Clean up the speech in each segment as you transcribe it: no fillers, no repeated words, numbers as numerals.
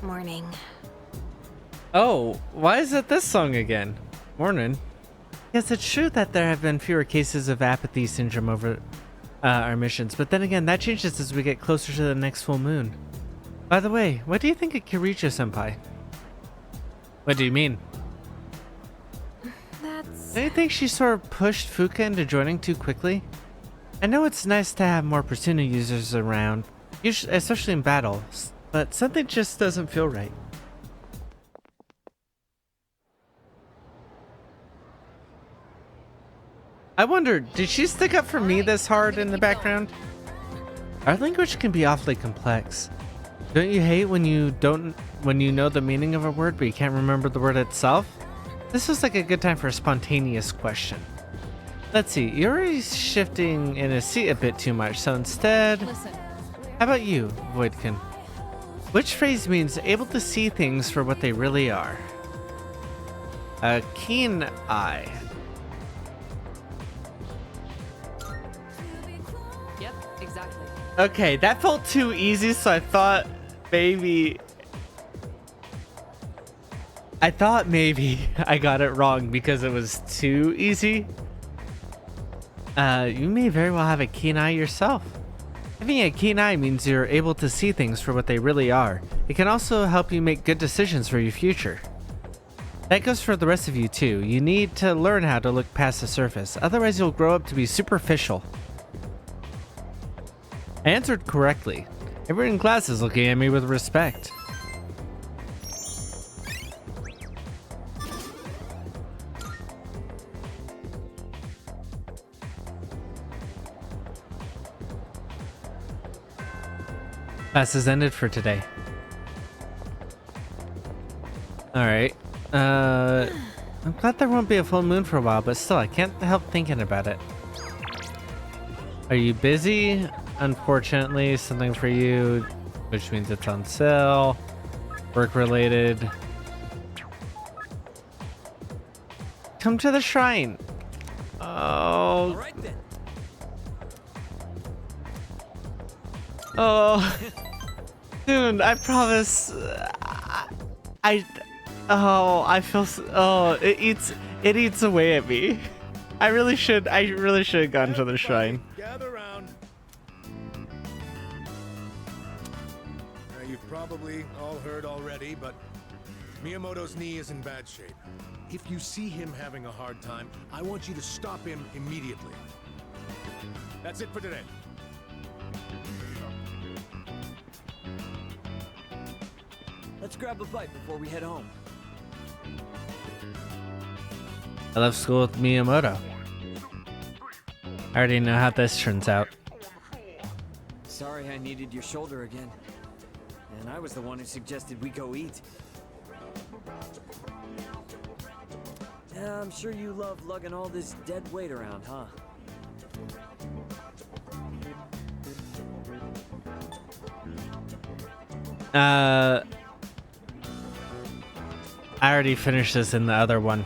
Morning. Oh, why is it this song again? Morning. Yes, it's true that there have been fewer cases of apathy syndrome over our missions, but then again, that changes as we get closer to the next full moon. By the way, what do you think of Kiricha-senpai? What do you mean? Do you think she sort of pushed Fuka into joining too quickly? I know it's nice to have more Persona users around, especially in battles, but something just doesn't feel right. I wonder, did she stick up for me this hard in the background? Our language can be awfully complex. Don't you hate when you know the meaning of a word but you can't remember the word itself? This was like a good time for a spontaneous question. Let's see, you're already shifting in a seat a bit too much, so instead, how about you, Voidkin? Which phrase means able to see things for what they really are? A keen eye. Yep, exactly. Okay, that felt too easy, so I thought maybe I got it wrong because it was too easy. You may very well have a keen eye yourself. Having a keen eye means you're able to see things for what they really are. It can also help you make good decisions for your future. That goes for the rest of you too. You need to learn how to look past the surface, otherwise you'll grow up to be superficial. I answered correctly. Everyone in class is looking at me with respect. Class has ended for today. Alright. I'm glad there won't be a full moon for a while, but still, I can't help thinking about it. Are you busy? Unfortunately, something for you, which means it's on sale. Work related. Come to the shrine. Oh. All right then. Oh. Dude, I promise. I feel it eats away at me. I really should have gone to the shrine. Gather round. Now you've probably all heard already, but Miyamoto's knee is in bad shape. If you see him having a hard time, I want you to stop him immediately. That's it for today. Let's grab a bite before we head home. I left school with Miyamoto. I already know how this turns out. Sorry I needed your shoulder again. And I was the one who suggested we go eat. Yeah, I'm sure you love lugging all this dead weight around, huh? I already finished this in the other one.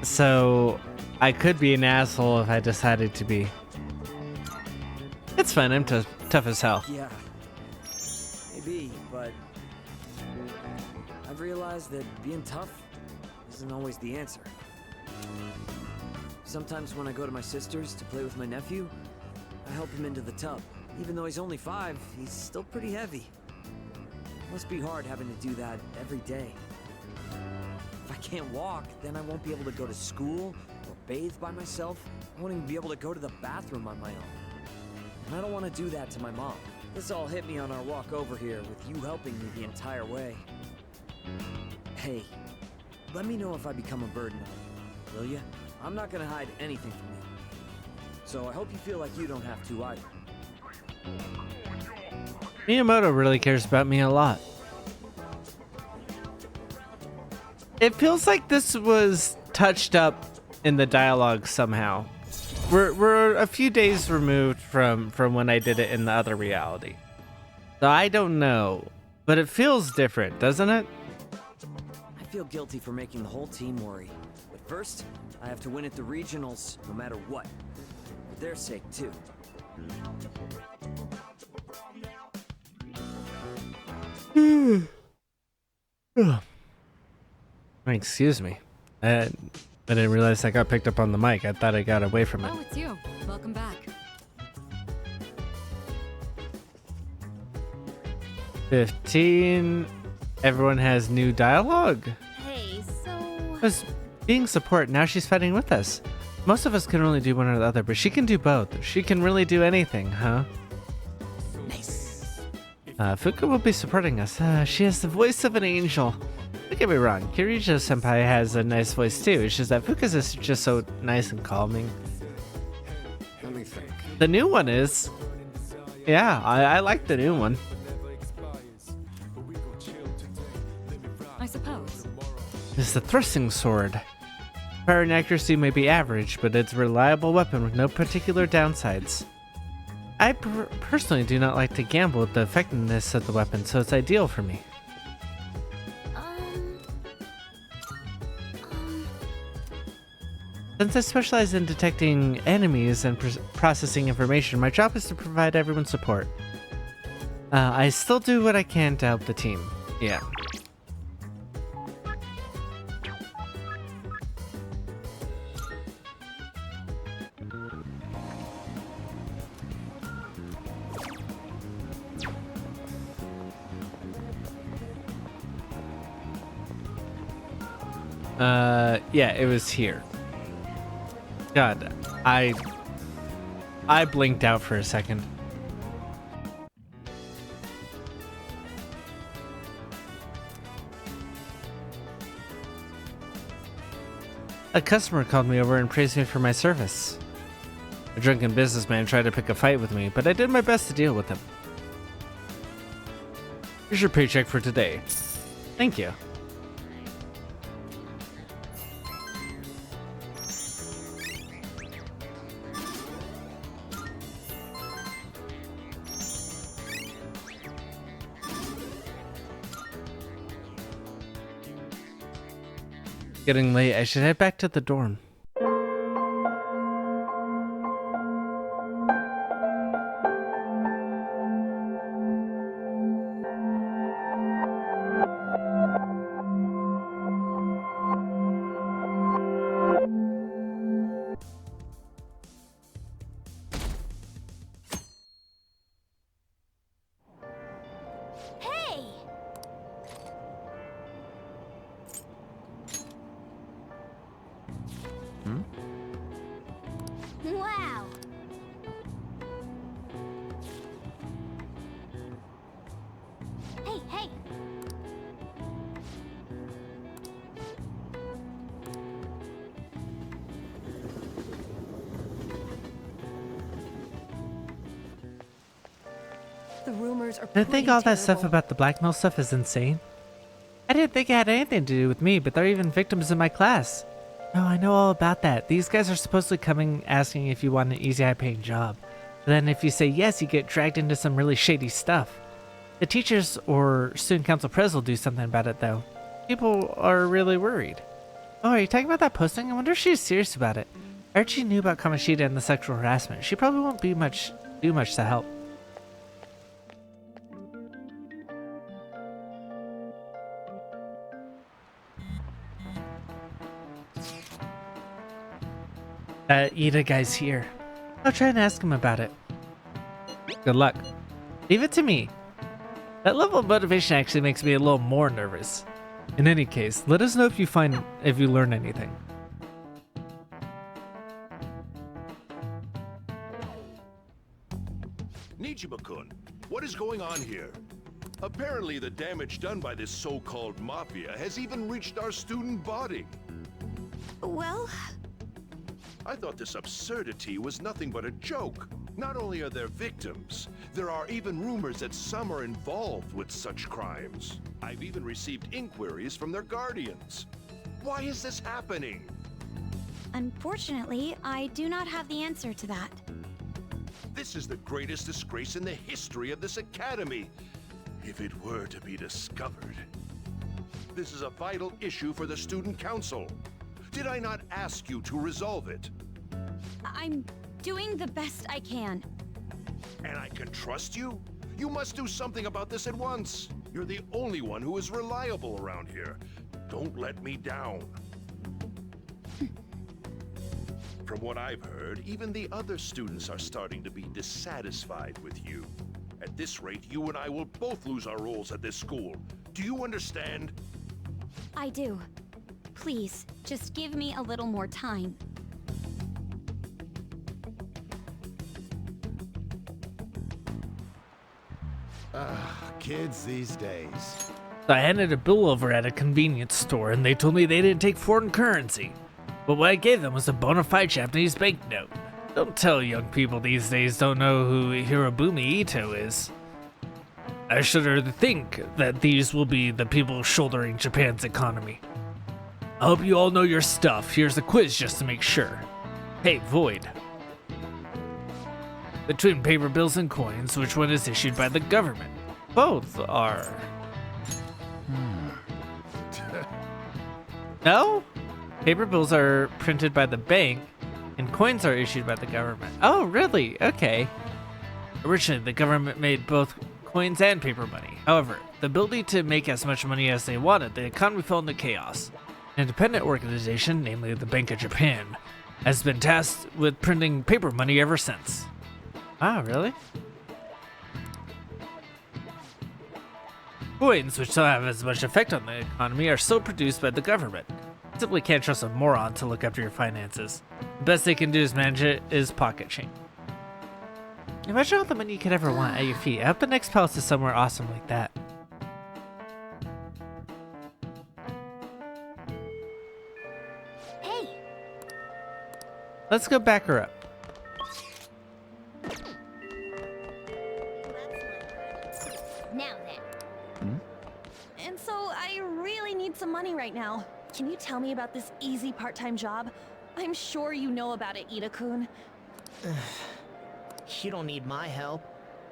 So I could be an asshole if I decided to be. It's fine, I'm tough as hell. Yeah. Maybe, but I've realized that being tough isn't always the answer. Sometimes when I go to my sister's to play with my nephew, I help him into the tub. Even though he's only 5, he's still pretty heavy. Must be hard having to do that every day. If I can't walk, then I won't be able to go to school or bathe by myself. I won't even be able to go to the bathroom on my own. And I don't want to do that to my mom. This all hit me on our walk over here with you helping me the entire way. Hey, let me know if I become a burden on you, will ya? I'm not gonna hide anything from you. So I hope you feel like you don't have to either. Miyamoto really cares about me a lot. It feels like this was touched up in the dialogue somehow. We're a few days removed from when I did it in the other reality. So I don't know, but it feels different, doesn't it? I feel guilty for making the whole team worry. But first, I have to win at the regionals no matter what. For their sake, too. Excuse me. I didn't realize I got picked up on the mic. I thought I got away from it. Oh, it's you. Welcome back. 15. Everyone has new dialogue. Hey, so... Was being support, now she's fighting with us. Most of us can only do one or the other, but she can do both. She can really do anything, huh? Nice. Fuka will be supporting us. She has the voice of an angel. Don't get me wrong, Kirija-senpai has a nice voice too. It's just that Fuka's is just so nice and calming. Let me think. The new one is. Yeah, I like the new one. I suppose. It's the thrusting sword. Power and accuracy may be average, but it's a reliable weapon with no particular downsides. I personally do not like to gamble with the effectiveness of the weapon, so it's ideal for me. Since I specialize in detecting enemies and processing information, my job is to provide everyone support. I still do what I can to help the team. Yeah. Yeah, it was here. God, I blinked out for a second. A customer called me over and praised me for my service. A drunken businessman tried to pick a fight with me, but I did my best to deal with him. Here's your paycheck for today. Thank you. Getting late, I should head back to the dorm. Hey! Wow. Hey, hey. The rumors are. I think all that stuff about the blackmail stuff is insane. I didn't think it had anything to do with me, but there are even victims in my class. Oh, I know all about that. These guys are supposedly coming asking if you want an easy, high-paying job. Then if you say yes, you get dragged into some really shady stuff. The teachers or student council pres will do something about it, though. People are really worried. Oh, are you talking about that posting? I wonder if she's serious about it. I heard she knew about Kamoshida and the sexual harassment. She probably won't do much to help. Ida guy's here. I'll try and ask him about it. Good luck. Leave it to me. That level of motivation actually makes me a little more nervous. In any case, let us know if you learn anything. Nijima-kun, what is going on here? Apparently the damage done by this so-called mafia has even reached our student body. Well, I thought this absurdity was nothing but a joke. Not only are there victims, there are even rumors that some are involved with such crimes. I've even received inquiries from their guardians. Why is this happening? unfortunately, I do not have the answer to that. This is the greatest disgrace in the history of this academy, if it were to be discovered. This is a vital issue for the student council. Did I not ask you to resolve it? I'm doing the best I can. And I can trust you? You must do something about this at once. You're the only one who is reliable around here. Don't let me down. From what I've heard, even the other students are starting to be dissatisfied with you. At this rate, you and I will both lose our roles at this school. Do you understand? I do. Please, just give me a little more time. Kids these days. So I handed a bill over at a convenience store and they told me they didn't take foreign currency. But what I gave them was a bona fide Japanese banknote. Don't tell young people these days don't know who Hirobumi Ito is. I shudder to think that these will be the people shouldering Japan's economy. I hope you all know your stuff. Here's a quiz just to make sure. Hey, Void. Between paper bills and coins, which one is issued by the government? Both are. No? Paper bills are printed by the bank, and coins are issued by the government. Oh, really? Okay. Originally, the government made both coins and paper money. However, the ability to make as much money as they wanted, the economy fell into chaos. An independent organization, namely the Bank of Japan, has been tasked with printing paper money ever since. Ah, really? Coins, which don't have as much effect on the economy, are still produced by the government. You simply can't trust a moron to look after your finances. The best they can do is manage it is pocket change. Imagine all the money you could ever want at your feet. I hope the next palace is somewhere awesome like that. Hey! Let's go back her up. Now then. And so I really need some money right now. Can you tell me about this easy part-time job? I'm sure you know about it, Ida-kun. You don't need my help.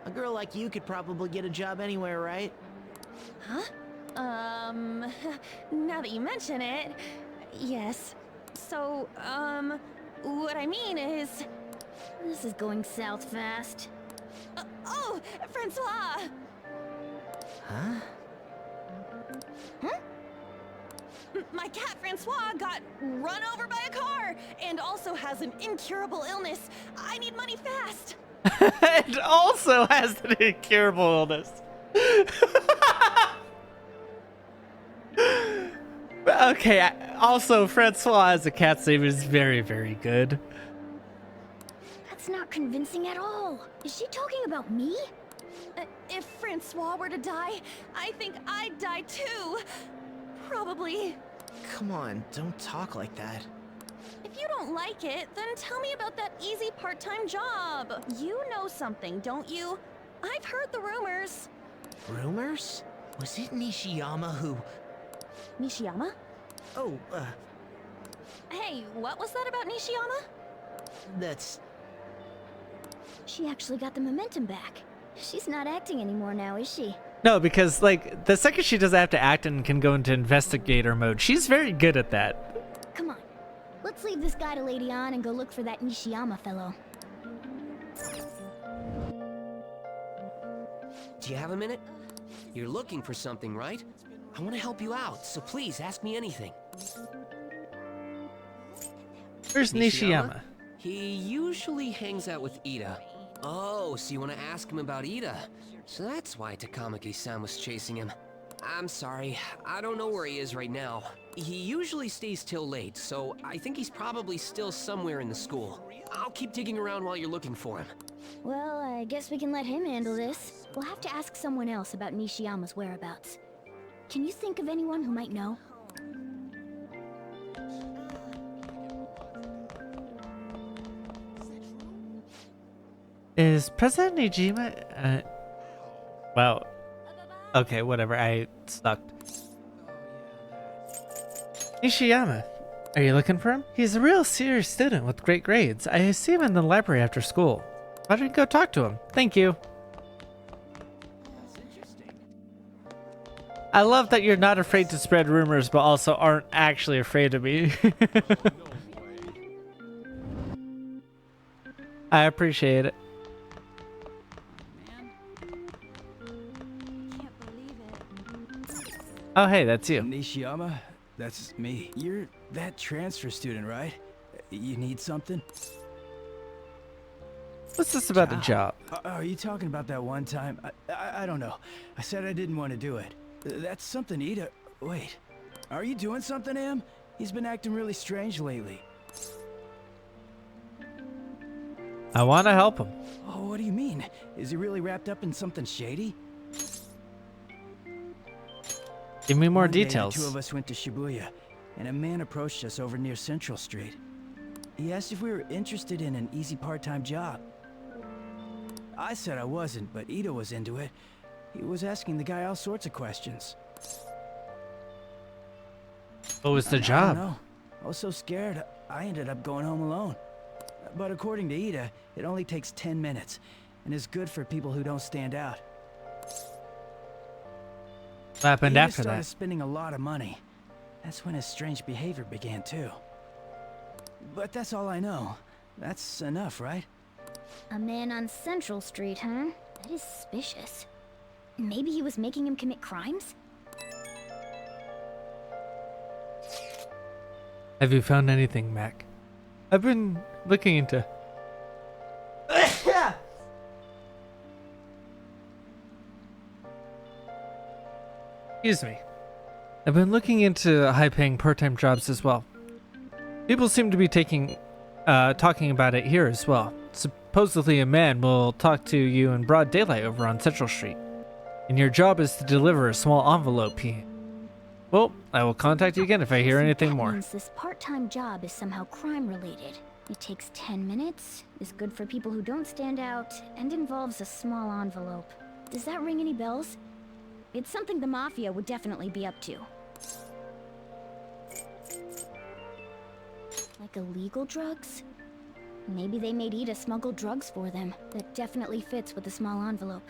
A girl like you could probably get a job anywhere, right? Huh? Now that you mention it, yes. So, what I mean is... This is going south fast. Oh, Francois! Huh? Huh? My cat Francois got run over by a car and also has an incurable illness. I need money fast. It also has an incurable illness. Okay, also Francois as a cat's name is very, very good. That's not convincing at all. Is she talking about me? If Francois were to die, I think I'd die too. Probably. Come on, don't talk like that. If you don't like it, then tell me about that easy part-time job. You know something, don't you? I've heard the rumors. Rumors? Was it Nishiyama who... Nishiyama? Oh, Hey, what was that about Nishiyama? that's... She actually got the momentum back. She's not acting anymore now, is she? No, because like the second she doesn't have to act and can go into investigator mode, she's very good at that. Come on. Let's leave this guy to Lady On and go look for that Nishiyama fellow. Do you have a minute? You're looking for something, right? I want to help you out, so please ask me anything. Where's Nishiyama? He usually hangs out with Ida. Oh, so you want to ask him about Ida? So that's why Takamaki-san was chasing him. I'm sorry, I don't know where he is right now. He usually stays till late, so I think he's probably still somewhere in the school. I'll keep digging around while you're looking for him. Well, I guess we can let him handle this. We'll have to ask someone else about Nishiyama's whereabouts. Can you think of anyone who might know? Is President Nijima? Well, okay, whatever. I sucked. Nishiyama, are you looking for him? He's a real serious student with great grades. I see him in the library after school. Why don't you go talk to him? Thank you. I love that you're not afraid to spread rumors, but also aren't actually afraid of me. I appreciate it. Can't believe it. Oh, hey, that's you. Nishiyama, that's me. You're that transfer student, right? You need something? What's this about the job? Are you talking about that one time? I don't know. I said I didn't want to do it. That's something Ida... Wait. Are you doing something, Am? He's been acting really strange lately. I want to help him. Oh, what do you mean? Is he really wrapped up in something shady? Give me more One day, details. The two of us went to Shibuya, and a man approached us over near Central Street. He asked if we were interested in an easy part-time job. I said I wasn't, but Ida was into it. He was asking the guy all sorts of questions. What was the I job? don't know. I was so scared, I ended up going home alone. But according to Ida, it only takes 10 minutes, and is good for people who don't stand out. What happened Ida after started that? spending a lot of money. That's when his strange behavior began too. But that's all I know. That's enough, right? A man on Central Street, huh? That is suspicious. Maybe he was making him commit crimes? Have you found anything, Mac? I've been looking into... Excuse me. I've been looking into high-paying part-time jobs as well. People seem to be talking about it here as well. Supposedly a man will talk to you in broad daylight over on Central Street. And your job is to deliver a small envelope. Well, I will contact you again if I hear anything That more. means this part-time job is somehow crime-related. It takes 10 minutes, is good for people who don't stand out, and involves a small envelope. Does that ring any bells? It's something the Mafia would definitely be up to. Like illegal drugs? Maybe they made Ida smuggle drugs for them. That definitely fits with the small envelope.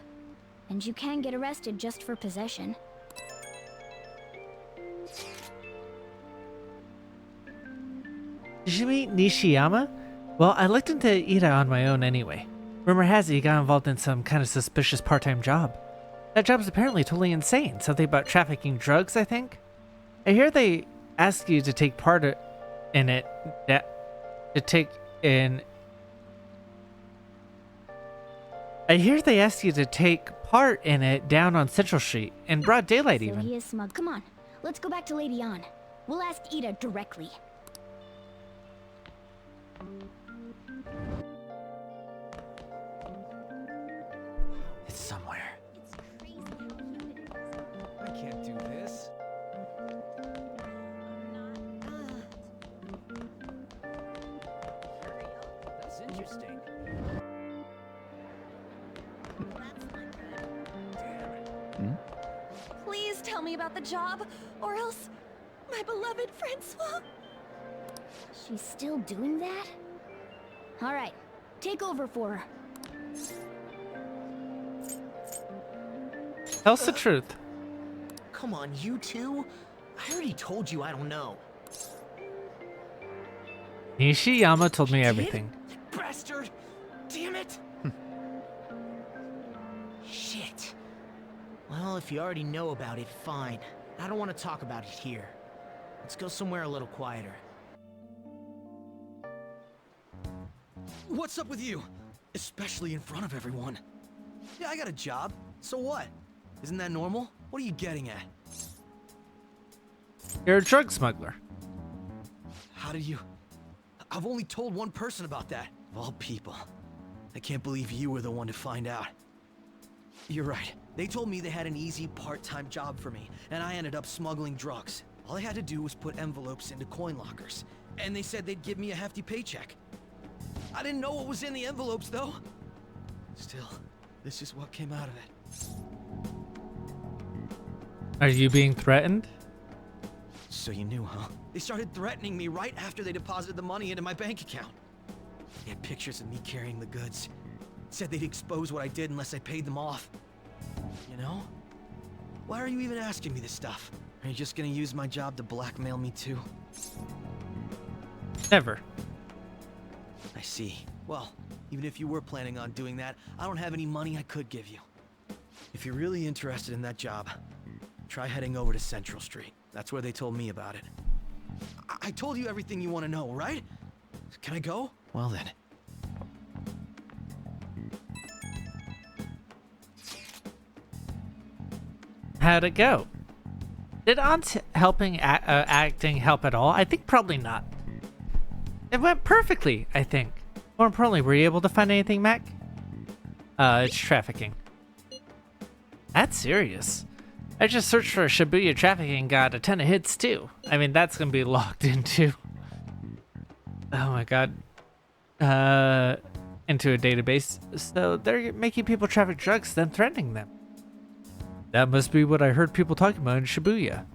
And you can get arrested just for possession. Did you meet Nishiyama? Well, I looked into Ida on my own anyway. Rumor has it he got involved in some kind of suspicious part-time job. That job's apparently totally insane. Something about trafficking drugs, I think. I hear they ask you to take part in it. I hear they ask you to take part in it down on Central Street in broad daylight So even. he is smug. Come on, let's go back to Lady Ann. We'll ask Ida directly. It's somewhere. I can't do this. That's interesting. Please tell me about the job, or else my beloved Francois. She's still doing that? All right, take over for her. Tell us the truth. Come on, you two? I already told you I don't know. Nishiyama told me Kid? everything. Bastard! Damn it! Shit. Well, if you already know about it, fine. I don't want to talk about it here. Let's go somewhere a little quieter. What's up with you? Especially in front of everyone. Yeah, I got a job. So what? Isn't that normal? What are you getting at? You're a drug smuggler. How did you... I've only told one person about that. Of all people. I can't believe you were the one to find out. You're right. They told me they had an easy part-time job for me, and I ended up smuggling drugs. All I had to do was put envelopes into coin lockers, and they said they'd give me a hefty paycheck. I didn't know what was in the envelopes, though. Still, this is what came out of it. Are you being threatened? So you knew, huh? They started threatening me right after they deposited the money into my bank account. They had pictures of me carrying the goods. Said they'd expose what I did unless I paid them off. You know? Why are you even asking me this stuff? Are you just gonna use my job to blackmail me too? Never. I see. Well, even if you were planning on doing that, I don't have any money I could give you. If you're really interested in that job, try heading over to Central Street. That's where they told me about it. I told you everything you want to know, right? Can I go? Well then. How'd it go? Did Aunt's acting help at all? I think probably not. It went perfectly, I think. More importantly, were you able to find anything, Mac? It's trafficking. That's serious. I just searched for Shibuya trafficking and got a ton of hits too. I mean, that's gonna be logged into. Oh my god. Into a database. So they're making people traffic drugs, then threatening them. That must be what I heard people talking about in Shibuya.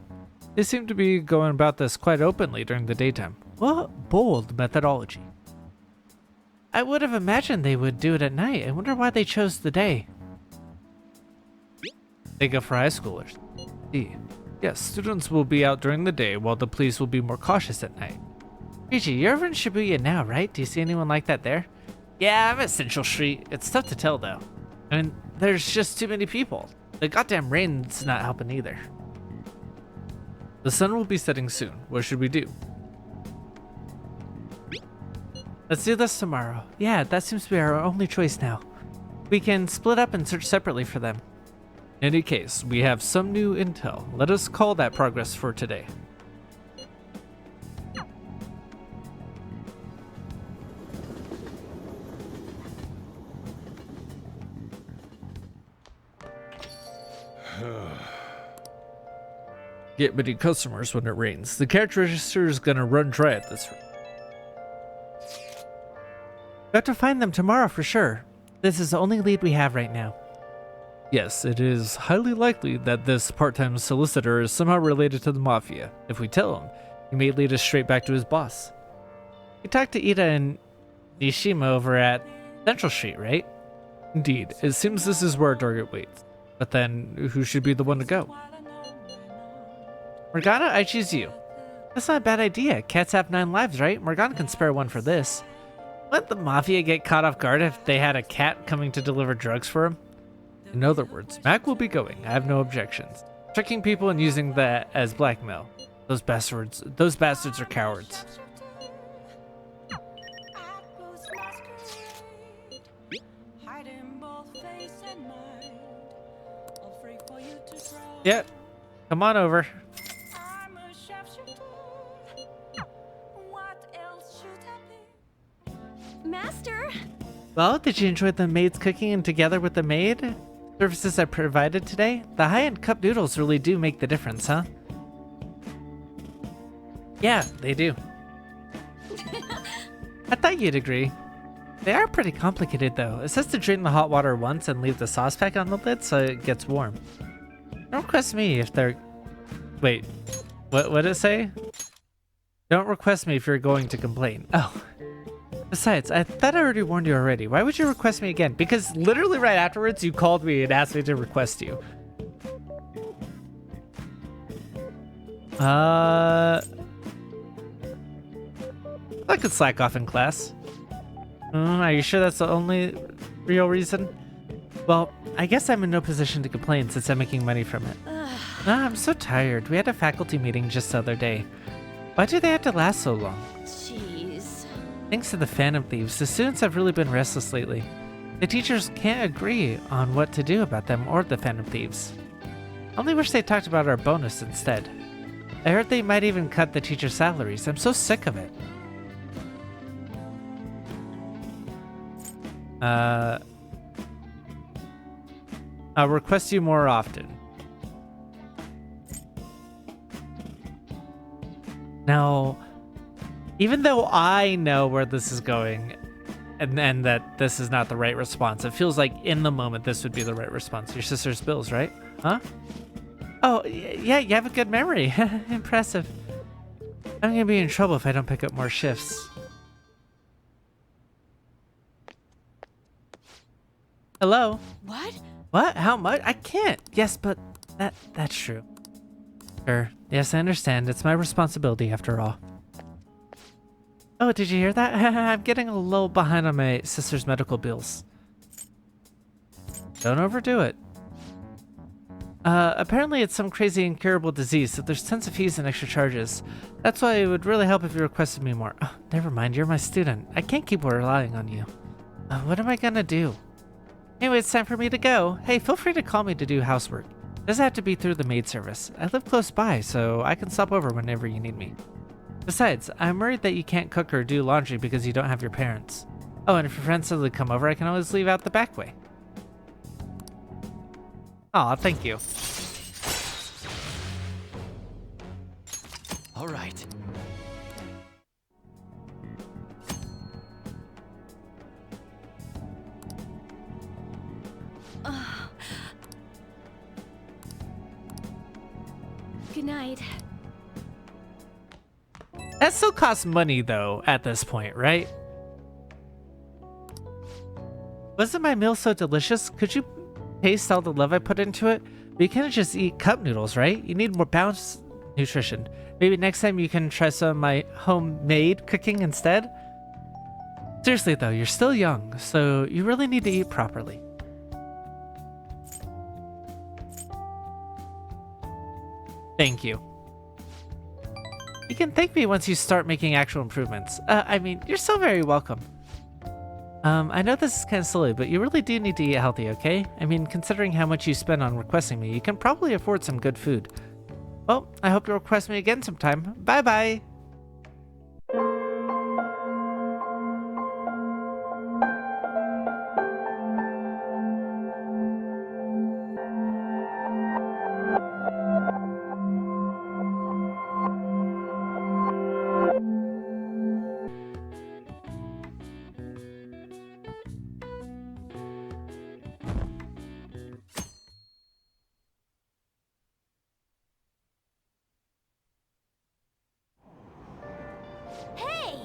They seem to be going about this quite openly during the daytime. What bold methodology. I would have imagined they would do it at night. I wonder why they chose the day. They go for high schoolers. See. Yes, students will be out during the day while the police will be more cautious at night. Rigi, you're over in Shibuya now, right? Do you see anyone like that there? Yeah, I'm at Central Street. It's tough to tell though. I mean, there's just too many people. The goddamn rain's not helping either. The sun will be setting soon. What should we do? Let's do this tomorrow. Yeah, that seems to be our only choice now. We can split up and search separately for them. In any case, we have some new intel. Let us call that progress for today. Get many customers when it rains. The cash register is gonna run dry at this rate. We have to find them tomorrow for sure. This is the only lead we have right now. Yes, it is highly likely that this part-time solicitor is somehow related to the Mafia. If we tell him, he may lead us straight back to his boss. We talked to Ida and Nishima over at Central Street, right? Indeed, it seems this is where our target waits. But then, who should be the one to go? Morgana, I choose you. That's not a bad idea. Cats have 9 lives, right? Morgana can spare one for this. Wouldn't the Mafia get caught off guard if they had a cat coming to deliver drugs for him? In other words, Mac will be going. I have no objections. Tricking people and using that as blackmail. Those bastards are cowards. Yep. Come on over. Master? Well, did you enjoy the maid's cooking and together with the maid services I provided today? The high-end cup noodles really do make the difference, huh? Yeah, they do. I thought you'd agree. They are pretty complicated though. It says to drain the hot water once and leave the sauce pack on the lid so it gets warm. Don't request me if they're... Wait, what did it say? Don't request me if you're going to complain. Oh. Besides, I thought I already warned you already. Why would you request me again? Because literally right afterwards, you called me and asked me to request you. I could slack off in class. Are you sure that's the only real reason? Well, I guess I'm in no position to complain since I'm making money from it. I'm so tired. We had a faculty meeting just the other day. Why do they have to last so long? Jeez. Thanks to the Phantom Thieves, the students have really been restless lately. The teachers can't agree on what to do about them or the Phantom Thieves. I only wish they talked about our bonus instead. I heard they might even cut the teachers' salaries. I'm so sick of it. I'll request you more often. Now, even though I know where this is going and that this is not the right response, it feels like in the moment this would be the right response. Your sister's bills, right? Huh? Oh, yeah, you have a good memory. Impressive. I'm gonna be in trouble if I don't pick up more shifts. Hello? What? What? How much? I can't. Yes, but that's true. Sure. Yes, I understand. It's my responsibility after all. Oh, did you hear that? I'm getting a little behind on my sister's medical bills. Don't overdo it. Apparently it's some crazy incurable disease, so there's tons of fees and extra charges. That's why it would really help if you requested me more. Oh, never mind, you're my student. I can't keep relying on you. What am I gonna do? Anyway, it's time for me to go. Hey, feel free to call me to do housework. It doesn't have to be through the maid service. I live close by, so I can stop over whenever you need me. Besides, I'm worried that you can't cook or do laundry because you don't have your parents. Oh, and if your friends suddenly come over, I can always leave out the back way. Aw, thank you. All right. Good night. That still costs money, though, at this point, right? Wasn't my meal so delicious? Could you taste all the love I put into it? But you can't just eat cup noodles, right? You need more balanced nutrition. Maybe next time you can try some of my homemade cooking instead? Seriously, though, you're still young, so you really need to eat properly. Thank you. You can thank me once you start making actual improvements. I mean, you're so very welcome. I know this is kind of silly, but you really do need to eat healthy, okay? I mean, considering how much you spend on requesting me, you can probably afford some good food. Well, I hope you'll request me again sometime. Bye-bye! Hey!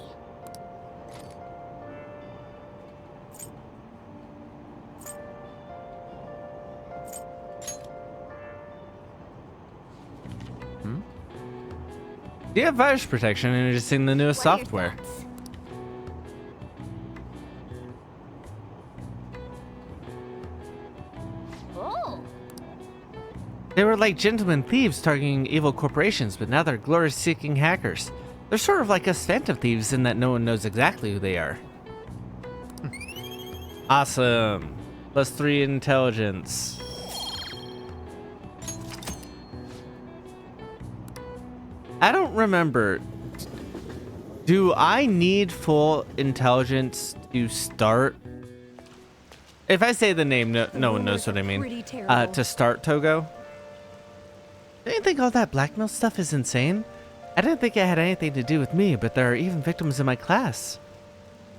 Do you have virus protection and you're just seeing the newest What are your software? thoughts? Oh! They were like gentlemen thieves targeting evil corporations, but now they're glory-seeking hackers. They're sort of like us phantom thieves in that no one knows exactly who they are. Awesome. +3 intelligence. I don't remember. Do I need full intelligence to start? If I say the name, no one knows what I mean. Pretty terrible. To start Togo? Don't you think all that blackmail stuff is insane? I didn't think it had anything to do with me, but there are even victims in my class.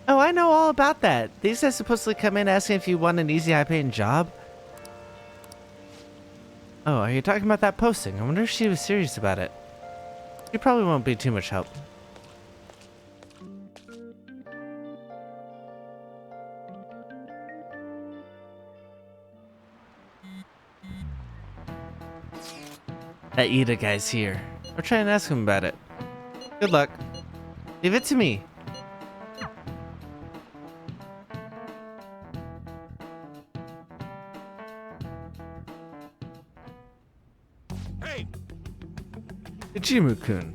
Oh, I know all about that. These guys supposedly come in asking if you want an easy, high-paying job. Oh, are you talking about that posting? I wonder if she was serious about it. She probably won't be too much help. That Ida guy's here. I'll try and ask him about it. Good luck. Leave it to me. Hey! Ichimu-kun,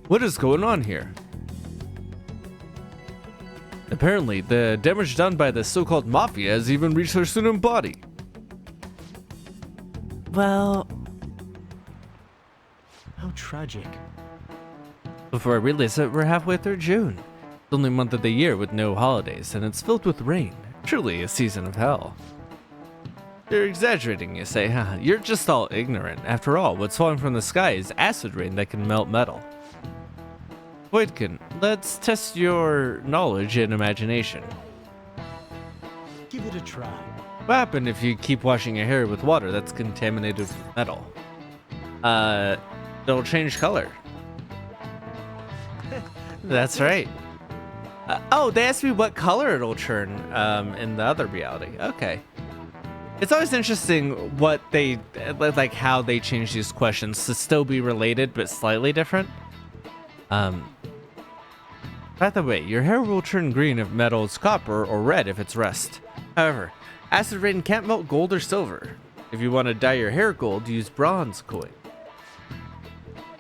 what is going on here? Apparently, the damage done by the so-called mafia has even reached her student body. Well, How tragic. before I realize it, we're halfway through June. The only month of the year with no holidays, and it's filled with rain. Truly a season of hell. You're exaggerating, you say, huh? You're just all ignorant. After all, what's falling from the sky is acid rain that can melt metal. Voidkin, let's test your knowledge and imagination. Give it a try. What happens if you keep washing your hair with water that's contaminated with metal? It'll change color. That's right. Oh, they asked me what color it'll turn in the other reality. Okay. It's always interesting what they, like how they change these questions to still be related but slightly different. By the way, your hair will turn green if metal is copper or red if it's rust. However, acid rain can't melt gold or silver. If you want to dye your hair gold, use bronze coin.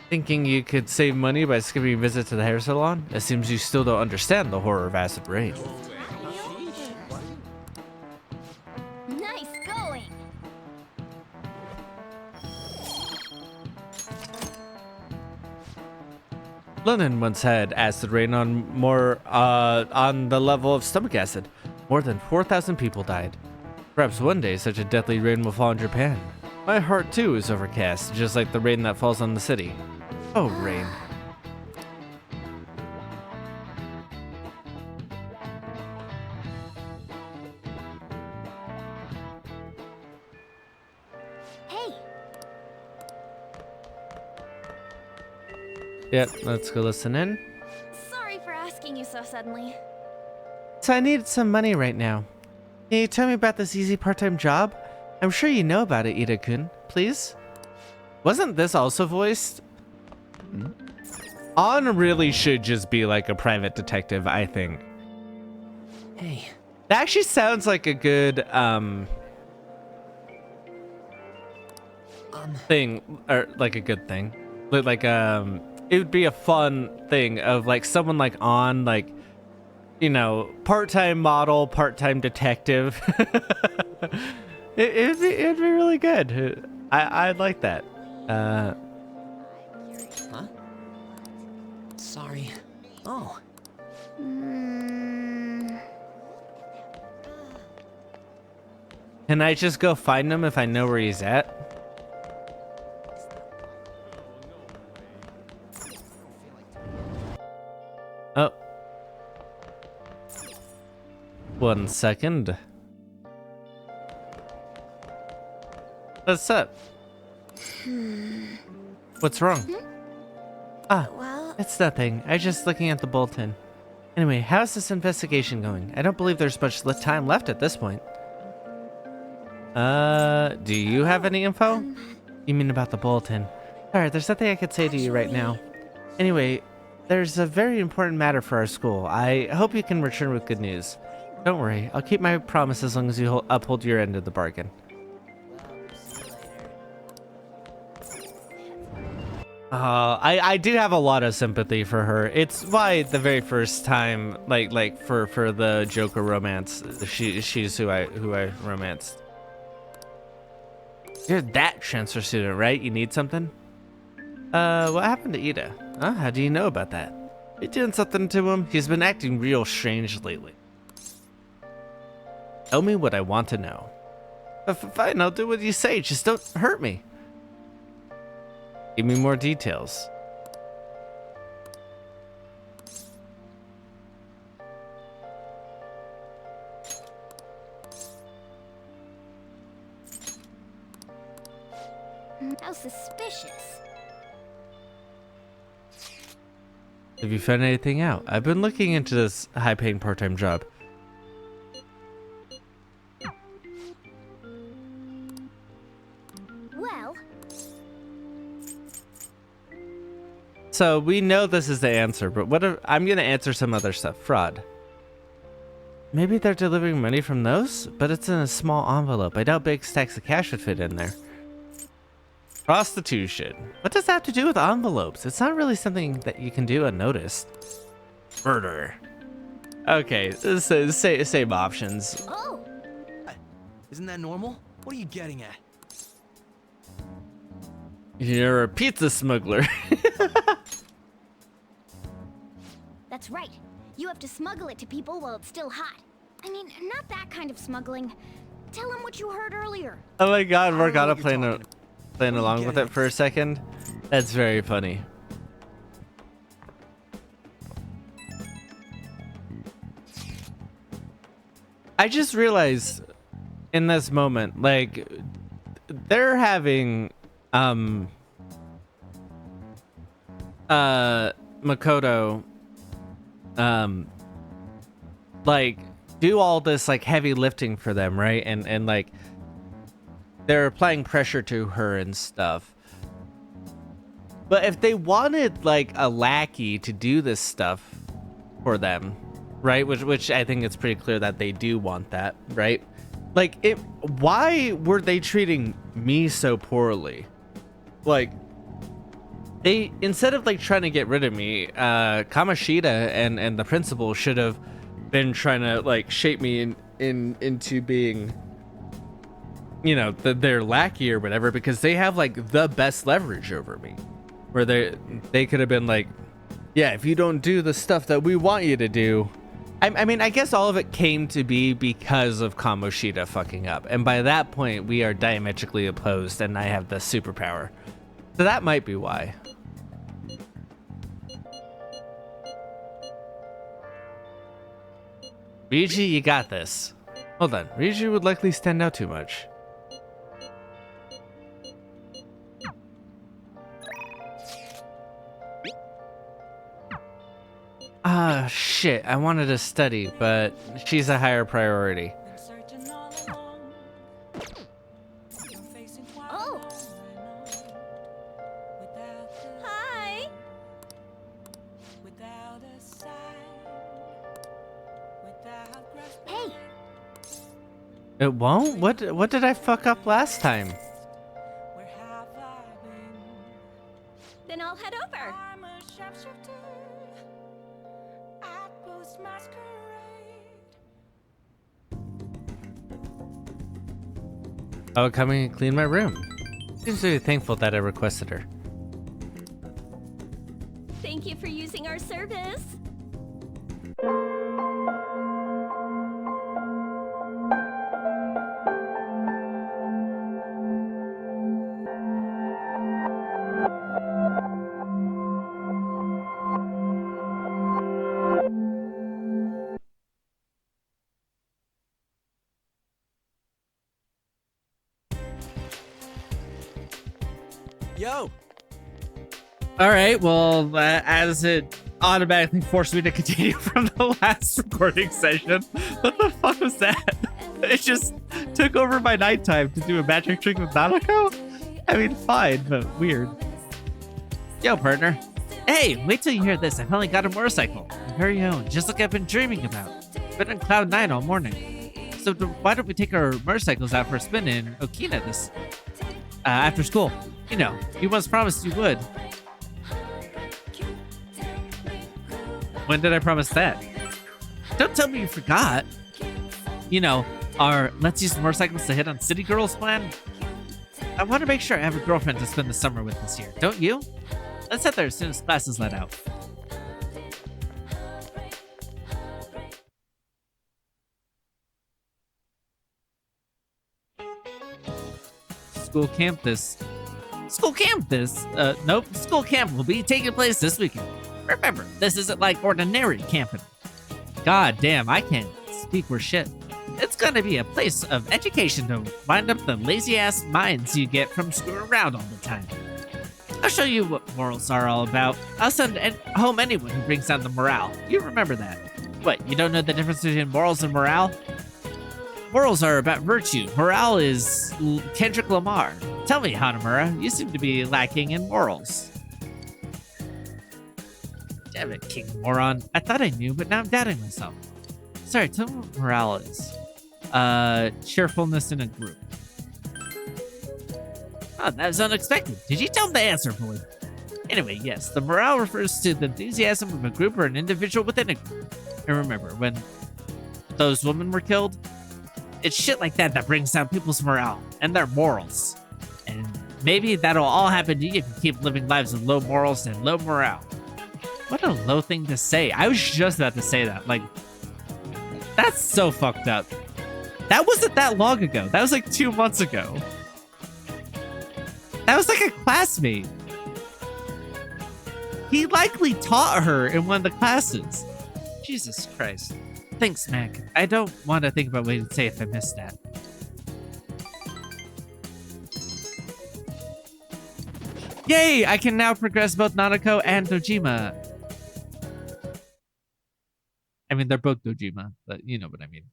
Thinking you could save money by skipping a visit to the hair salon? It seems you still don't understand the horror of acid rain. Nice going. London once had acid rain on the level of stomach acid. More than 4,000 people died. Perhaps one day such a deadly rain will fall on Japan. My heart too is overcast, just like the rain that falls on the city. Oh, rain. Hey, Yep, let's go listen in. Sorry for asking you so suddenly. So I need some money right now. Can you tell me about this easy part-time job? I'm sure you know about it, Ida-kun. Please? Wasn't this also voiced? On really should just be like a private detective, I think. Hey, That actually sounds like a good thing, or like a good thing. Like it would be a fun thing of like someone like on like, you know, part-time model, part-time detective. It'd be really good. I'd like that. huh? Sorry. Oh, Can I just go find him if I know where he's at? Oh. 1 second. What's up? What's wrong? Ah, Well, it's nothing. I was just looking at the bulletin. Anyway, how's this investigation going? I don't believe there's much time left at this point. Do you have any info? You mean about the bulletin? Alright, there's nothing I could say to you right now. Anyway, there's a very important matter for our school. I hope you can return with good news. Don't worry, I'll keep my promise as long as you uphold your end of the bargain. I do have a lot of sympathy for her. It's why the very first time, like for the Joker romance, she's who I romanced. You're that transfer student, right? You need something? What happened to Ida? Huh? How do you know about that? You doing something to him? He's been acting real strange lately. Tell me what I want to know. Fine, I'll do what you say. Just don't hurt me. Give me more details. how suspicious. Have you found anything out? I've been looking into this high-paying part-time job. Well, So we know this is the answer, but what if I'm gonna answer some other stuff? Fraud. Maybe they're delivering money from those, but it's in a small envelope. I doubt big stacks of cash would fit in there. Prostitution. What does that have to do with envelopes? It's not really something that you can do unnoticed. Murder. Okay, same options. oh, Isn't that normal? What are you getting at? You're a pizza smuggler. that's right. You have to smuggle it to people while it's still hot. I mean, not that kind of smuggling. Tell them what you heard earlier. Oh my god, I we're don't know gonna what you're talking about. playing What are you along with getting it for a second. That's very funny. I just realized in this moment, like, they're having Makoto like do all this like heavy lifting for them, right? And like they're applying pressure to her and stuff. But if they wanted like a lackey to do this stuff for them, right? Which I think it's pretty clear that they do want that, right? Like, why were they treating me so poorly? Like, they, instead of like trying to get rid of me, Kamoshida and the principal should have been trying to like shape me into being, you know, their lackey or whatever, because they have like the best leverage over me, where they could have been like, yeah, if you don't do the stuff that we want you to do. I mean, I guess all of it came to be because of Kamoshida fucking up. And by that point, we are diametrically opposed and I have the superpower. So that might be why. Ryuji, you got this. Hold on, Ryuji would likely stand out too much. Ah, shit. I wanted to study, but she's a higher priority. Oh! Hi! Hey! It won't? What did I fuck up last time? Then I'll head over. Oh, coming and clean my room. Seems to be thankful that I requested her. Thank you for using our service. Yo! Alright, well, as it automatically forced me to continue from the last recording session, what the fuck was that? It just took over my nighttime to do a magic trick with Nanako? I mean, fine, but weird. Yo, partner. Hey, wait till you hear this. I finally got a motorcycle. My very own, just like I've been dreaming about. Been on cloud 9 all morning. So why don't we take our motorcycles out for a spin in Okina this after school? You know, you once promised you would. When did I promise that? Don't tell me you forgot. You know, our let's use motorcycles to hit on city girls plan. I want to make sure I have a girlfriend to spend the summer with this year, don't you? Let's head there as soon as class is let out. School camp this. Nope. School camp will be taking place this weekend. Remember, this isn't like ordinary camping. God damn, I can't speak for shit. It's gonna be a place of education to wind up the lazy-ass minds you get from screwing around all the time. I'll show you what morals are all about. I'll send home anyone who brings down the morale. You remember that. What, you don't know the difference between morals and morale? Morals are about virtue. Morale is Kendrick Lamar. Tell me, Hanamura, you seem to be lacking in morals. Damn it, King Moron. I thought I knew, but now I'm doubting myself. Sorry, tell me what morale is. Cheerfulness in a group. Oh, that was unexpected. Did you tell him the answer, boy? Anyway, yes, the morale refers to the enthusiasm of a group or an individual within a group. And remember, when those women were killed, it's shit like that brings down people's morale and their morals. And maybe that'll all happen to you if you keep living lives of low morals and low morale. What a low thing to say. I was just about to say that. Like, that's so fucked up. That wasn't that long ago. That was like 2 months ago. That was like a classmate. He likely taught her in one of the classes. Jesus Christ. Thanks, Mac. I don't want to think about what to say if I missed that. Yay! I can now progress both Nanako and Dojima. I mean, they're both Dojima, but you know what I mean.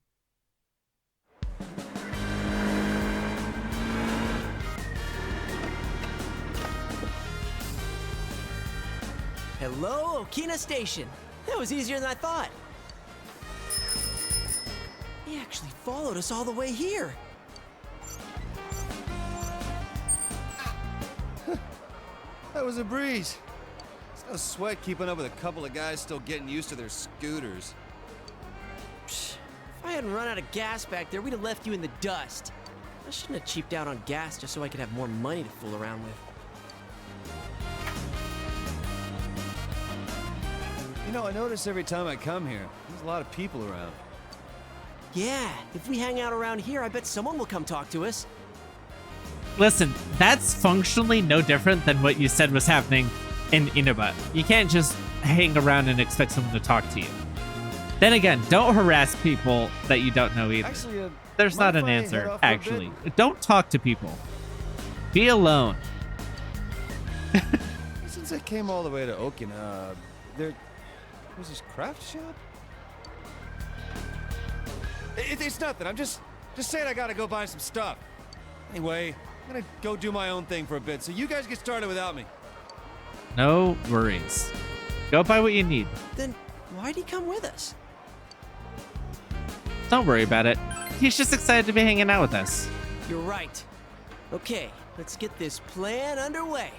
Hello, Okina Station. That was easier than I thought. He actually followed us all the way here. That was a breeze. It's no sweat keeping up with a couple of guys still getting used to their scooters. Psh, if I hadn't run out of gas back there, we'd have left you in the dust. I shouldn't have cheaped out on gas just so I could have more money to fool around with. You know, I notice every time I come here, there's a lot of people around. Yeah, if we hang out around here, I bet someone will come talk to us. Listen, that's functionally no different than what you said was happening in Inaba. You can't just hang around and expect someone to talk to you. Then again, don't harass people that you don't know either. Actually, There's not an answer, actually. Don't talk to people. Be alone. Since I came all the way to Okina, there's this craft shop? It's nothing. I'm just saying I gotta go buy some stuff. Anyway, I'm gonna go do my own thing for a bit, so you guys get started without me. No worries. Go buy what you need. Then why'd he come with us? Don't worry about it. He's just excited to be hanging out with us. You're right. Okay, let's get this plan underway.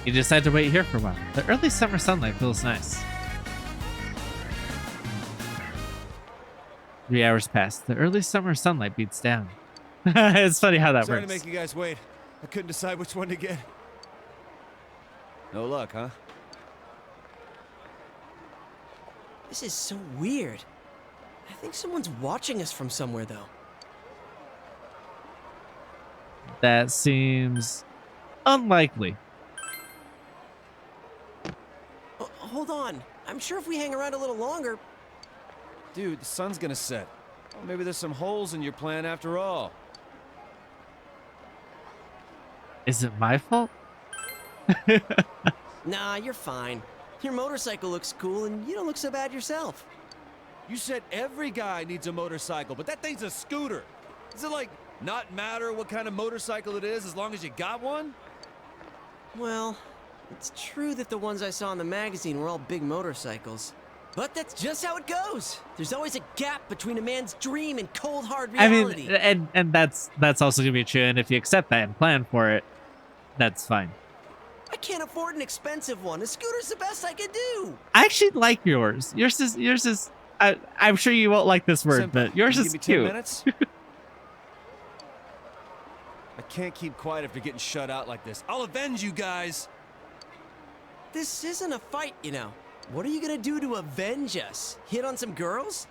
You decide to wait here for a while. The early summer sunlight feels nice. 3 hours pass. The early summer sunlight beats down. It's funny how that Sorry works. to make you guys wait. I couldn't decide which one to get. No luck, huh? This is so weird. I think someone's watching us from somewhere, though. That seems unlikely. Hold on. I'm sure if we hang around a little longer... Dude, the sun's gonna set. Well, maybe there's some holes in your plan after all. Is it my fault? Nah, you're fine. Your motorcycle looks cool, and you don't look so bad yourself. You said every guy needs a motorcycle, but that thing's a scooter. Does it, like, not matter what kind of motorcycle it is as long as you got one? Well, it's true that the ones I saw in the magazine were all big motorcycles. But that's just how it goes. There's always a gap between a man's dream and cold, hard reality. I mean, and that's also gonna be true. And if you accept that and plan for it, that's fine. I can't afford an expensive one. A scooter's the best I could do. I actually like yours. Yours is. I'm sure you won't like this word, but yours can you is give me 10 cute. minutes? I can't keep quiet after getting shut out like this. I'll avenge you guys. This isn't a fight, you know. What are you gonna do to avenge us? Hit on some girls?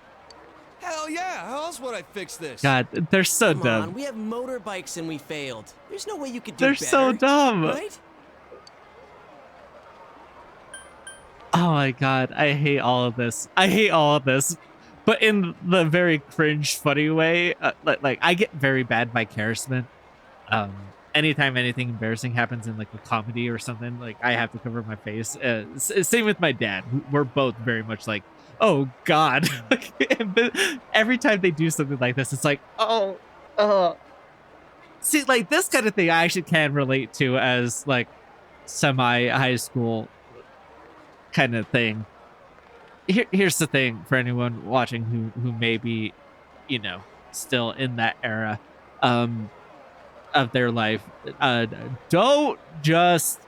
Hell yeah! How else would I fix this? God, they're so Come dumb. on, we have motorbikes and we failed. There's no way you could do They're better. so dumb. Right? Oh my god, I hate all of this. I hate all of this, but in the very cringe, funny way. Like I get very bad Vicariousment. Anytime anything embarrassing happens in like a comedy or something, like I have to cover my face. Same with my dad. We're both very much like, oh god. Every time they do something like this, it's like, See, like this kind of thing, I actually can relate to as like semi-high school kind of thing. Here's the thing for anyone watching who may be, you know, still in that era of their life. Don't just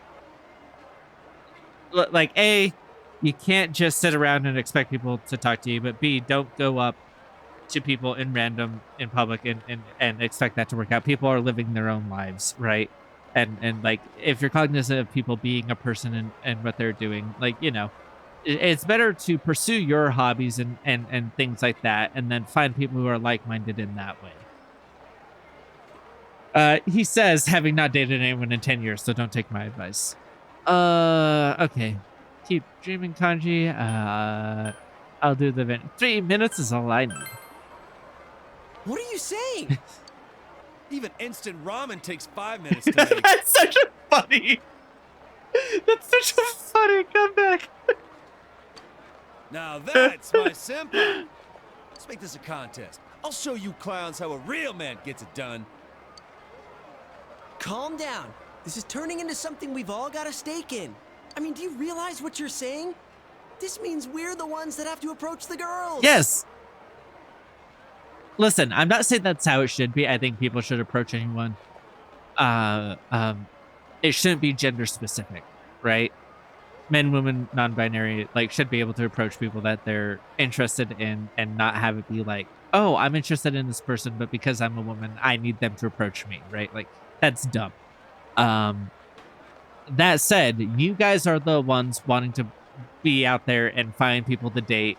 like A, you can't just sit around and expect people to talk to you, but B, don't go up to people in public and expect that to work out. People are living their own lives, right? And like if you're cognizant of people being a person and what they're doing, like, you know, it's better to pursue your hobbies and things like that, and then find people who are like-minded in that way. He says, having not dated anyone in 10 years, so don't take my advice. Okay. Keep dreaming, Kanji. I'll do the event. 3 minutes is all I need. What are you saying? Even instant ramen takes 5 minutes to make. That's such a funny comeback. Now that's my senpai. Let's make this a contest. I'll show you clowns how a real man gets it done. Calm down. This is turning into something we've all got a stake in. I mean, do you realize what you're saying? This means we're the ones that have to approach the girls. Yes. listen, I'm not saying that's how it should be. I think people should approach anyone. It shouldn't be gender specific, right? Men, women, non-binary, like, should be able to approach people that they're interested in and not have it be like, oh, I'm interested in this person, but because I'm a woman, I need them to approach me, right? Like, that's dumb. That said, you guys are the ones wanting to be out there and find people to date.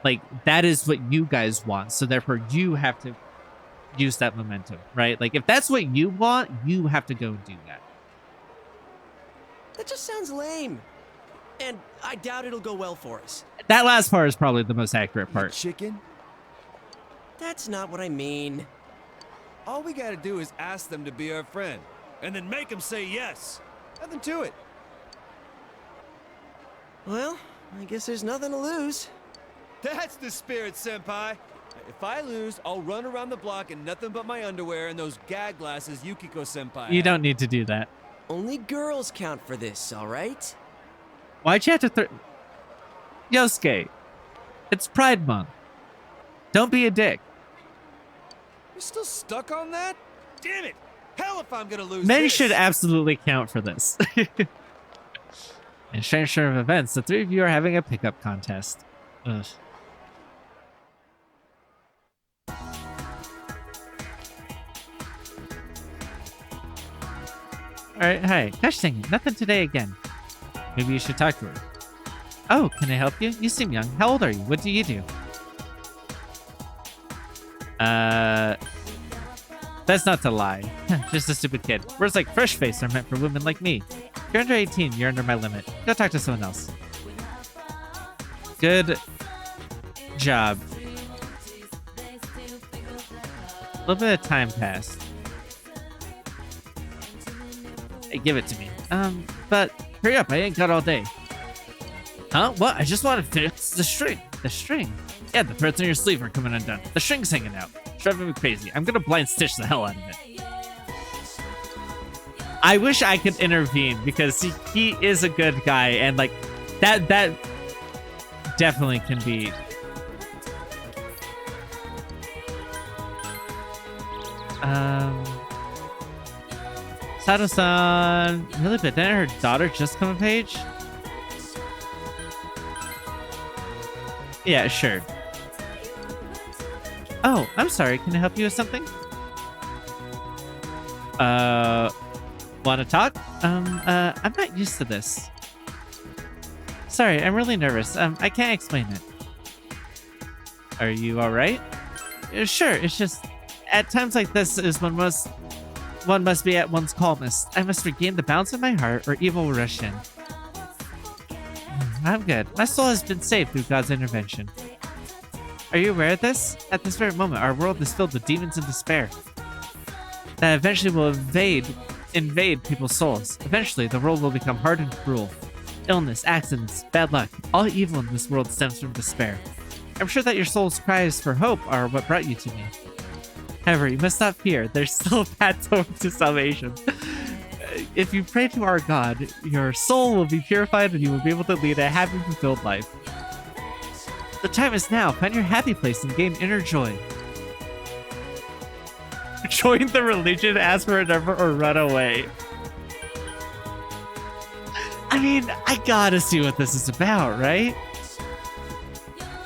Like, that is what you guys want. So therefore, you have to use that momentum, right? Like, if that's what you want, you have to go and do that. That just sounds lame. And I doubt it'll go well for us. That last part is probably the most accurate part. Chicken? That's not what I mean. All we gotta do is ask them to be our friend, and then make them say yes. Nothing to it. Well, I guess there's nothing to lose. That's the spirit, Senpai. If I lose, I'll run around the block in nothing but my underwear and those gag glasses Yukiko Senpai You don't need to do that. Only girls count for this, all right? Why'd you have to Yosuke, it's Pride Month. Don't be a dick. You're still stuck on that? Damn it! Hell if I'm gonna lose Men this. should absolutely count for this. In strange turn of events, the three of you are having a pickup contest. Ugh. Alright, hi. Gosh dang it, nothing today again. Maybe you should talk to her. Oh, can I help you? You seem young. How old are you? What do you do? That's not to lie. Just a stupid kid. Words like fresh face are meant for women like me. If you're under 18, you're under my limit. Go talk to someone else. Good job. A little bit of time passed. Hey, give it to me. But hurry up, I ain't got all day. Huh? What? I just want to fix the string. The string? Yeah, the threads on your sleeve are coming undone. The string's hanging out. It's driving me crazy. I'm gonna blind stitch the hell out of it. I wish I could intervene because he is a good guy and like that definitely can be. Sato-san, really? But didn't her daughter just come of age? Yeah, sure. Oh, I'm sorry. Can I help you with something? Want to talk? I'm not used to this. Sorry, I'm really nervous. I can't explain it. Are you alright? Sure, it's just at times like this is when one must be at one's calmest. I must regain the balance of my heart or evil will rush in. I'm good. My soul has been saved through God's intervention. Are you aware of this? At this very moment, our world is filled with demons and despair that eventually will invade people's souls. Eventually, the world will become hard and cruel. Illness, accidents, bad luck, all evil in this world stems from despair. I'm sure that your soul's cries for hope are what brought you to me. However, you must not fear. There's still a path to salvation. If you pray to our God, your soul will be purified and you will be able to lead a happy, fulfilled life. The time is now. Find your happy place and gain inner joy. Join the religion, ask for a number, or run away. I mean, I gotta see what this is about, right?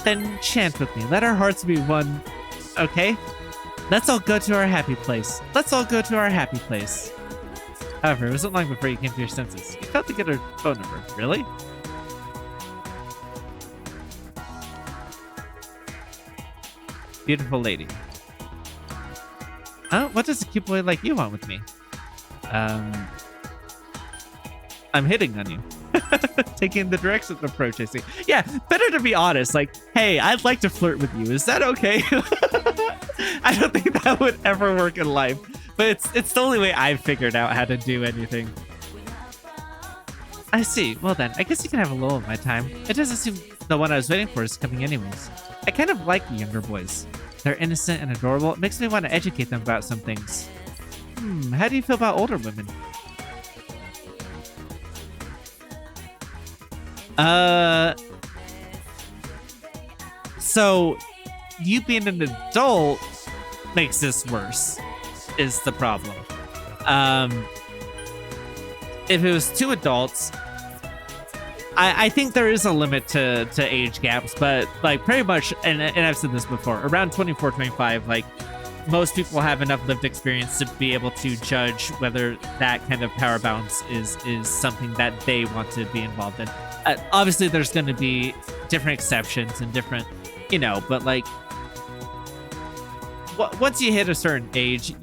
Then chant with me. Let our hearts be one. Okay? Let's all go to our happy place. Let's all go to our happy place. However, it wasn't long before you came to your senses. You failed to get her phone number. Really? Beautiful lady. Huh? What does a cute boy like you want with me? I'm hitting on you. Taking the direction approach, I see. Yeah, better to be honest. Like, hey, I'd like to flirt with you. Is that okay? I don't think that would ever work in life. But it's the only way I've figured out how to do anything. I see. Well then, I guess you can have a little of my time. It doesn't seem the one I was waiting for is coming anyways. I kind of like the younger boys. They're innocent and adorable. It makes me want to educate them about some things. How do you feel about older women? So, you being an adult, makes this worse is the problem. If it was 2 adults, I think there is a limit to age gaps, but like pretty much, and I've said this before, around 24, 25, like most people have enough lived experience to be able to judge whether that kind of power balance is something that they want to be involved in. Obviously, there's going to be different exceptions and different, but like once you hit a certain age,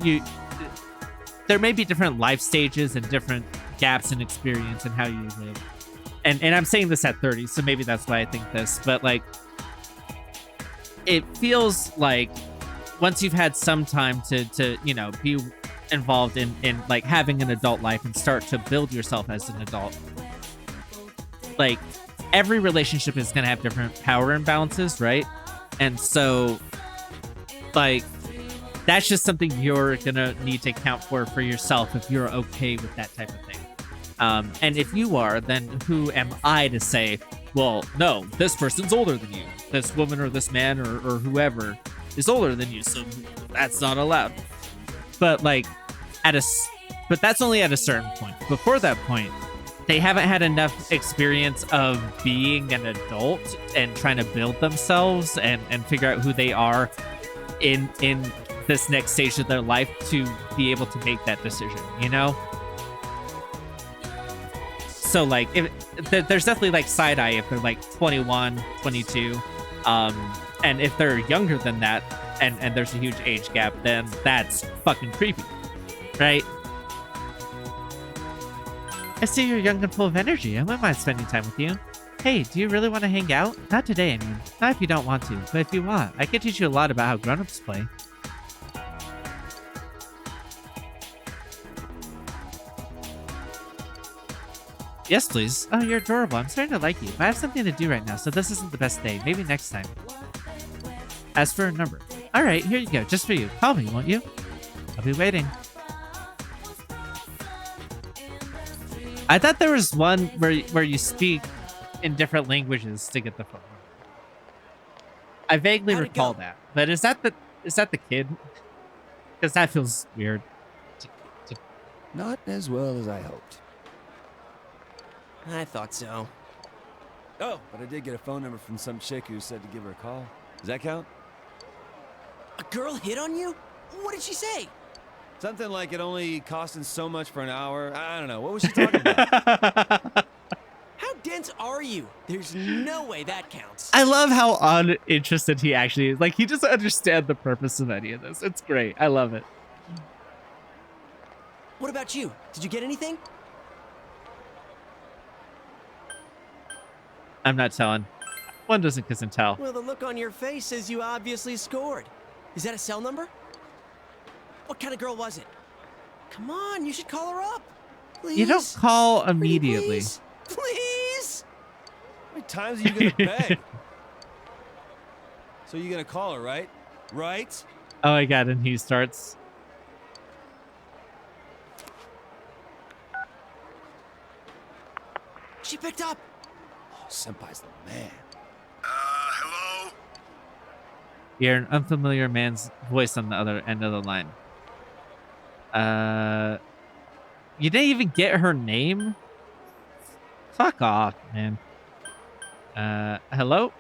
there may be different life stages and different gaps in experience and how you live. And I'm saying this at 30, so maybe that's why I think this, but like it feels like once you've had some time to be involved in like having an adult life and start to build yourself as an adult, like every relationship is going to have different power imbalances, right? And so like that's just something you're going to need to account for yourself if you're okay with that type of thing. And if you are, then who am I to say, well, no, this person's older than you. This woman or this man or whoever is older than you, so that's not allowed. But like but that's only at a certain point. Before that point, they haven't had enough experience of being an adult and trying to build themselves and figure out who they are in this next stage of their life to be able to make that decision, So like there's definitely like side eye if they're like 21, 22. And if they're younger than that and there's a huge age gap, then that's fucking creepy, right? I see you're young and full of energy. I wouldn't mind spending time with you. Hey, do you really want to hang out? Not today, I mean. Not if you don't want to, but if you want, I can teach you a lot about how grown-ups play. Yes, please. Oh, you're adorable. I'm starting to like you. But I have something to do right now, so this isn't the best day. Maybe next time. Ask for a number. All right, here you go. Just for you. Call me, won't you? I'll be waiting. I thought there was one where you speak in different languages to get the phone number. I vaguely recall that. But is that the kid? Because that feels weird. Not as well as I hoped. I thought so. Oh, but I did get a phone number from some chick who said to give her a call. Does that count? A girl hit on you? What did she say? Something like it only costing so much for an hour. I don't know. What was she talking about? How dense are you? There's no way that counts. I love how uninterested he actually is. Like, he doesn't understand the purpose of any of this. It's great. I love it. What about you? Did you get anything? I'm not telling. One doesn't kiss and tell. Well, the look on your face says you obviously scored. Is that a cell number? What kind of girl was it? Come on, you should call her up. Please. You don't call immediately. Please. Please. How many times are you gonna beg? So you're gonna call her, right? Right? Oh my god, and he starts. She picked up. Oh, Senpai's the man. Hello? You hear an unfamiliar man's voice on the other end of the line. You didn't even get her name? Fuck off, man. Hello?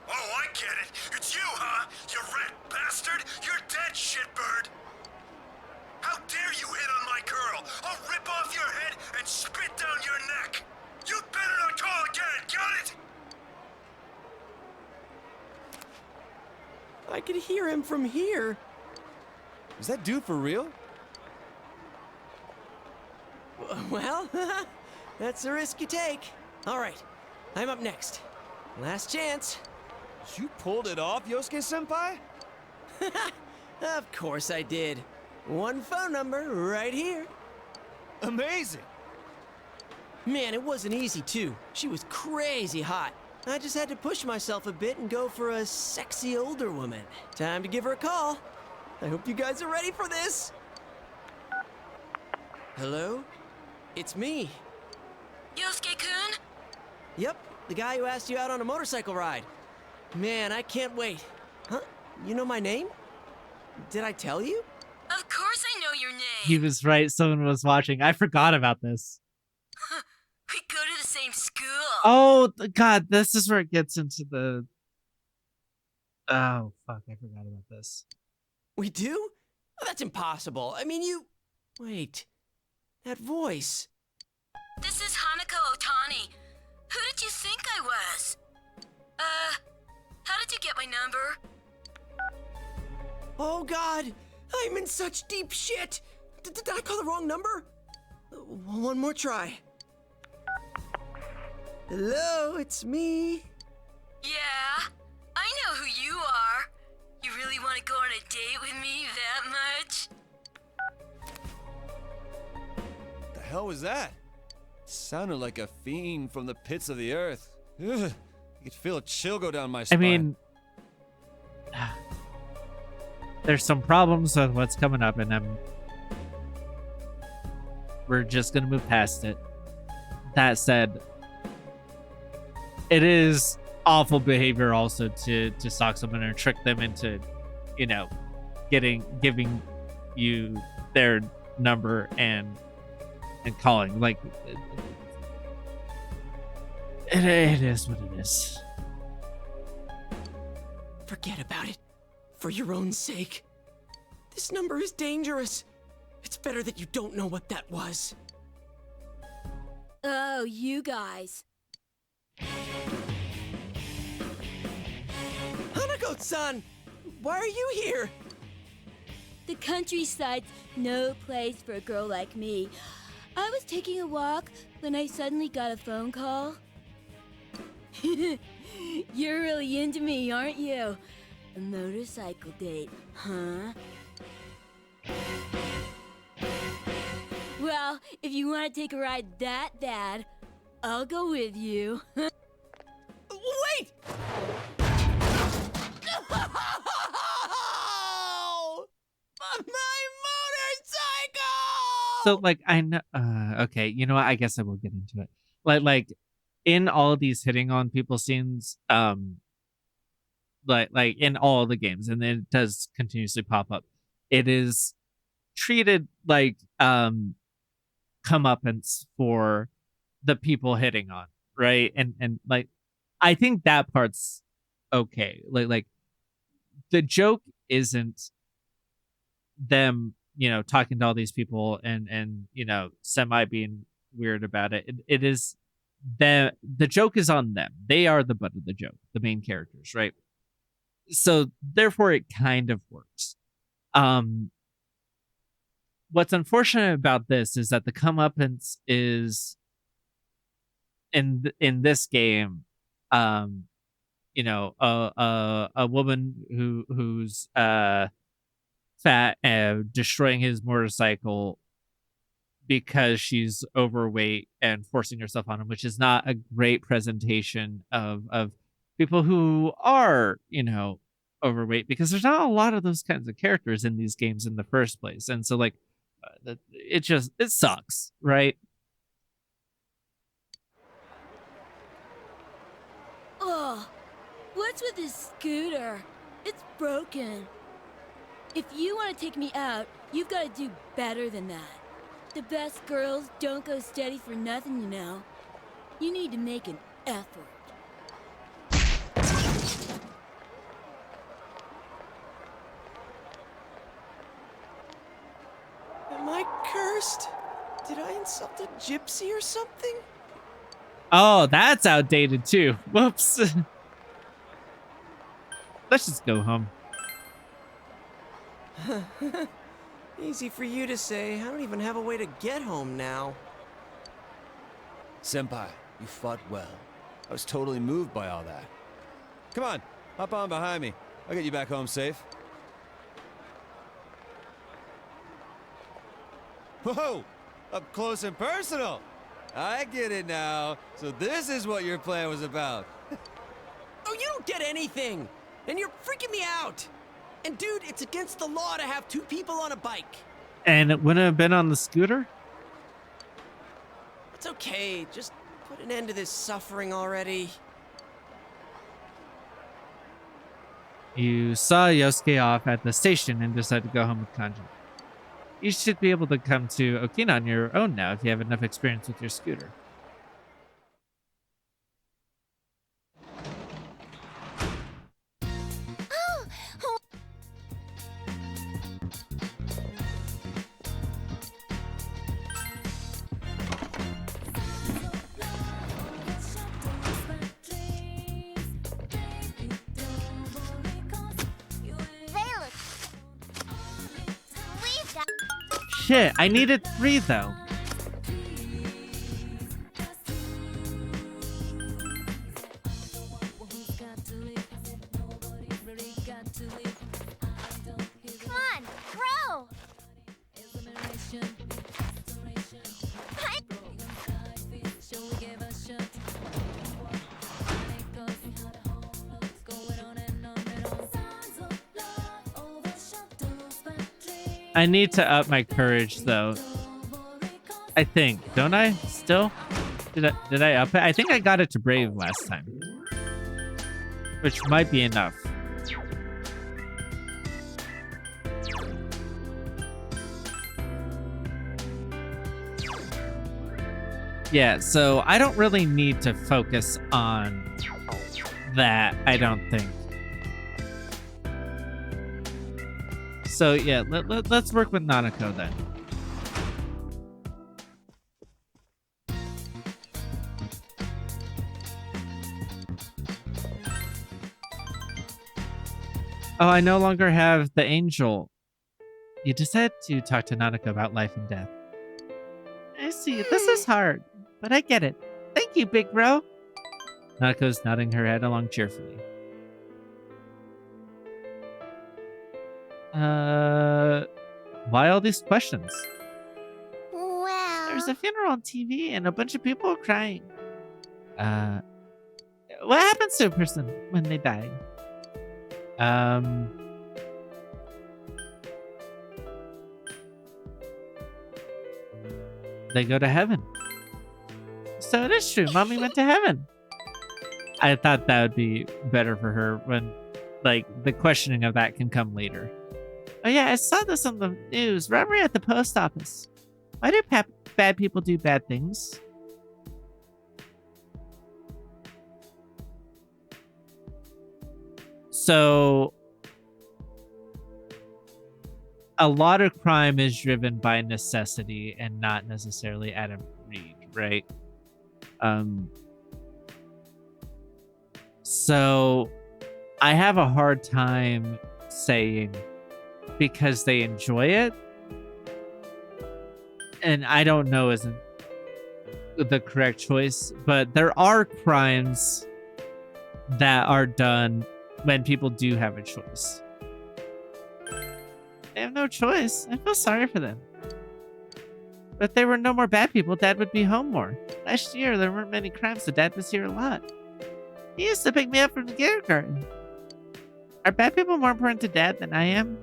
Oh, I get it. It's you, huh? You rat bastard. You're dead, shitbird. How dare you hit on my girl? I'll rip off your head and spit down your neck. You better not call again, got it? I could hear him from here. Is that dude for real? Well, that's the risk you take. All right, I'm up next. Last chance. You pulled it off, Yosuke-senpai? Of course I did. One phone number right here. Amazing. Man, it wasn't easy, too. She was crazy hot. I just had to push myself a bit and go for a sexy older woman. Time to give her a call. I hope you guys are ready for this. Hello? It's me. Yosuke-kun? Yep, the guy who asked you out on a motorcycle ride. Man, I can't wait. Huh? You know my name? Did I tell you? Of course I know your name. He was right. Someone was watching. I forgot about this. We go to the same school. Oh, God. This is where it gets into the... Oh, fuck. I forgot about this. We do? Oh, that's impossible. I mean, you... Wait. That voice. This is Hanako Otani. Who did you think I was? How did you get my number? Oh, God. I'm in such deep shit. Did I call the wrong number? One more try. Hello, it's me. Yeah, I know who you are. You really want to go on a date with me that much? The hell was that? Sounded like a fiend from the pits of the earth. Ugh. I could feel a chill go down my spine. I mean, there's some problems with what's coming up, and we're just gonna move past it. That said, it is awful behavior also to stalk someone or trick them into, you know, giving you their number and calling. Like, it is what it is. Forget about it. For your own sake. This number is dangerous. It's better that you don't know what that was. Oh, you guys. Hanako-san! Why are you here? The countryside's no place for a girl like me. I was taking a walk when I suddenly got a phone call. You're really into me, aren't you? A motorcycle date, huh? Well, if you want to take a ride that bad, I'll go with you. Wait! My motorcycle! So, like, I know. Okay, you know what? I guess I will get into it. Like in all of these hitting on people scenes, like in all the games, and it does continuously pop up. It is treated like comeuppance for the people hitting on, right? And like, I think that part's okay. Like the joke isn't them, you know, talking to all these people and you know, semi being weird about it. It is the joke is on them. They are the butt of the joke, the main characters, right? So therefore it kind of works. What's unfortunate about this is that the comeuppance is in this game, you know, a woman who's fat and destroying his motorcycle because she's overweight and forcing herself on him, which is not a great presentation of people who are, you know, overweight, because there's not a lot of those kinds of characters in these games in the first place. And so like it sucks, right? Oh, what's with this scooter? It's broken. If you want to take me out, you've got to do better than that. The best girls don't go steady for nothing, you know. You need to make an effort. Am I cursed? Did I insult a gypsy or something? Oh, that's outdated too. Whoops. Let's just go home. Easy for you to say. I don't even have a way to get home now. Senpai, you fought well. I was totally moved by all that. Come on, hop on behind me. I'll get you back home safe. Whoa! Up close and personal! I get it now. So this is what your plan was about. Oh, you don't get anything! And you're freaking me out! And dude, it's against the law to have two people on a bike. And it wouldn't have been on the scooter? It's okay, just put an end to this suffering already. You saw Yosuke off at the station and decided to go home with Kanji. You should be able to come to Okina on your own now if you have enough experience with your scooter. Shit, I needed 3 though. Come on, grow! I need to up my courage though. I think, don't I? Still? Did I up it? I think I got it to brave last time. Which might be enough. Yeah, so I don't really need to focus on that, I don't think. So yeah, let's work with Nanako then. Oh, I no longer have the angel. You decided to talk to Nanako about life and death. I see, this is hard, but I get it. Thank you, big bro. Nanako's nodding her head along cheerfully. Why all these questions? Well... There's a funeral on TV and a bunch of people are crying. What happens to a person when they die? They go to heaven. So it is true, Mommy went to heaven. I thought that would be better for her when, like, the questioning of that can come later. Oh yeah, I saw this on the news. Robbery at the post office. Why do bad people do bad things? So, a lot of crime is driven by necessity and not necessarily out of greed, right? So, I have a hard time saying because they enjoy it, and I don't know isn't the correct choice, but there are crimes that are done when people do have a choice. They have no choice. I feel sorry for them. But if there were no more bad people, Dad would be home more. Last year, there weren't many crimes, so Dad was here a lot. He used to pick me up from the kindergarten. Are bad people more important to Dad than I am?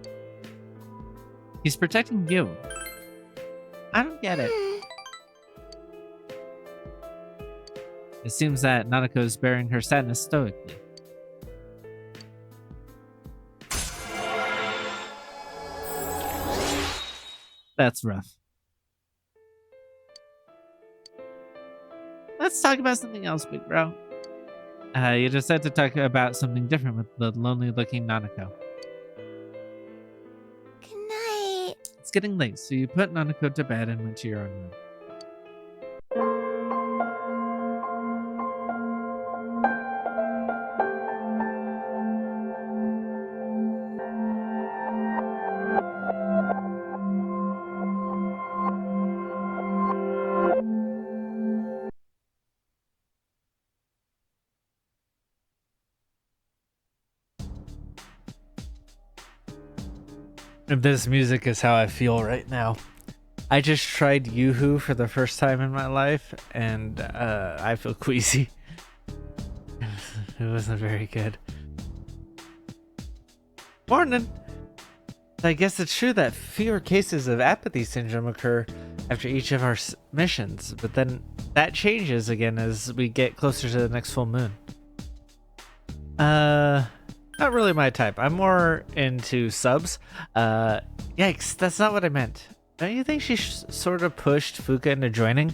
He's protecting you. I don't get it. It seems that Nanako is bearing her sadness stoically. That's rough. Let's talk about something else, big bro. You decided to talk about something different with the lonely-looking Nanako. Good night. It's getting late, so you put Nanako to bed and went to your own room. This music is how I feel right now. I just tried Yoo-Hoo for the first time in my life, and I feel queasy. It wasn't very good. Morning! I guess it's true that fewer cases of apathy syndrome occur after each of our missions, but then that changes again as we get closer to the next full moon. not really my type. I'm more into subs. Yikes, that's not what I meant. Don't you think she sort of pushed Fuka into joining?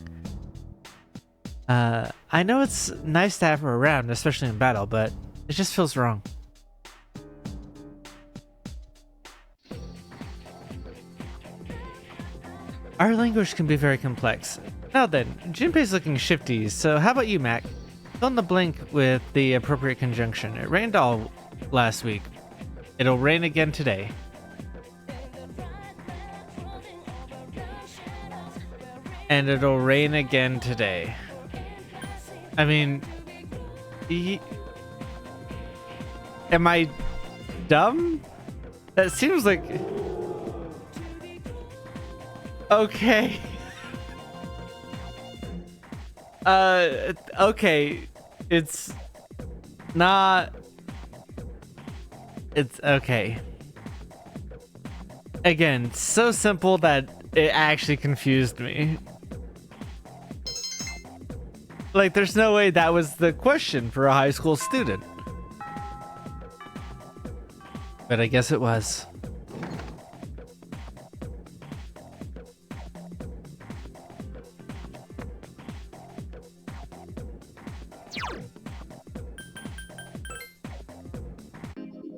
I know it's nice to have her around, especially in battle, but it just feels wrong. Our language can be very complex. Now then, Junpei's looking shifty, so how about you, Mac? Fill in the blank with the appropriate conjunction. It rained all last week. It'll rain again today. And it'll rain again today. I mean, am I dumb? That seems like... Okay. Okay. It's not... It's okay. Again, so simple that it actually confused me. Like, there's no way that was the question for a high school student. But I guess it was.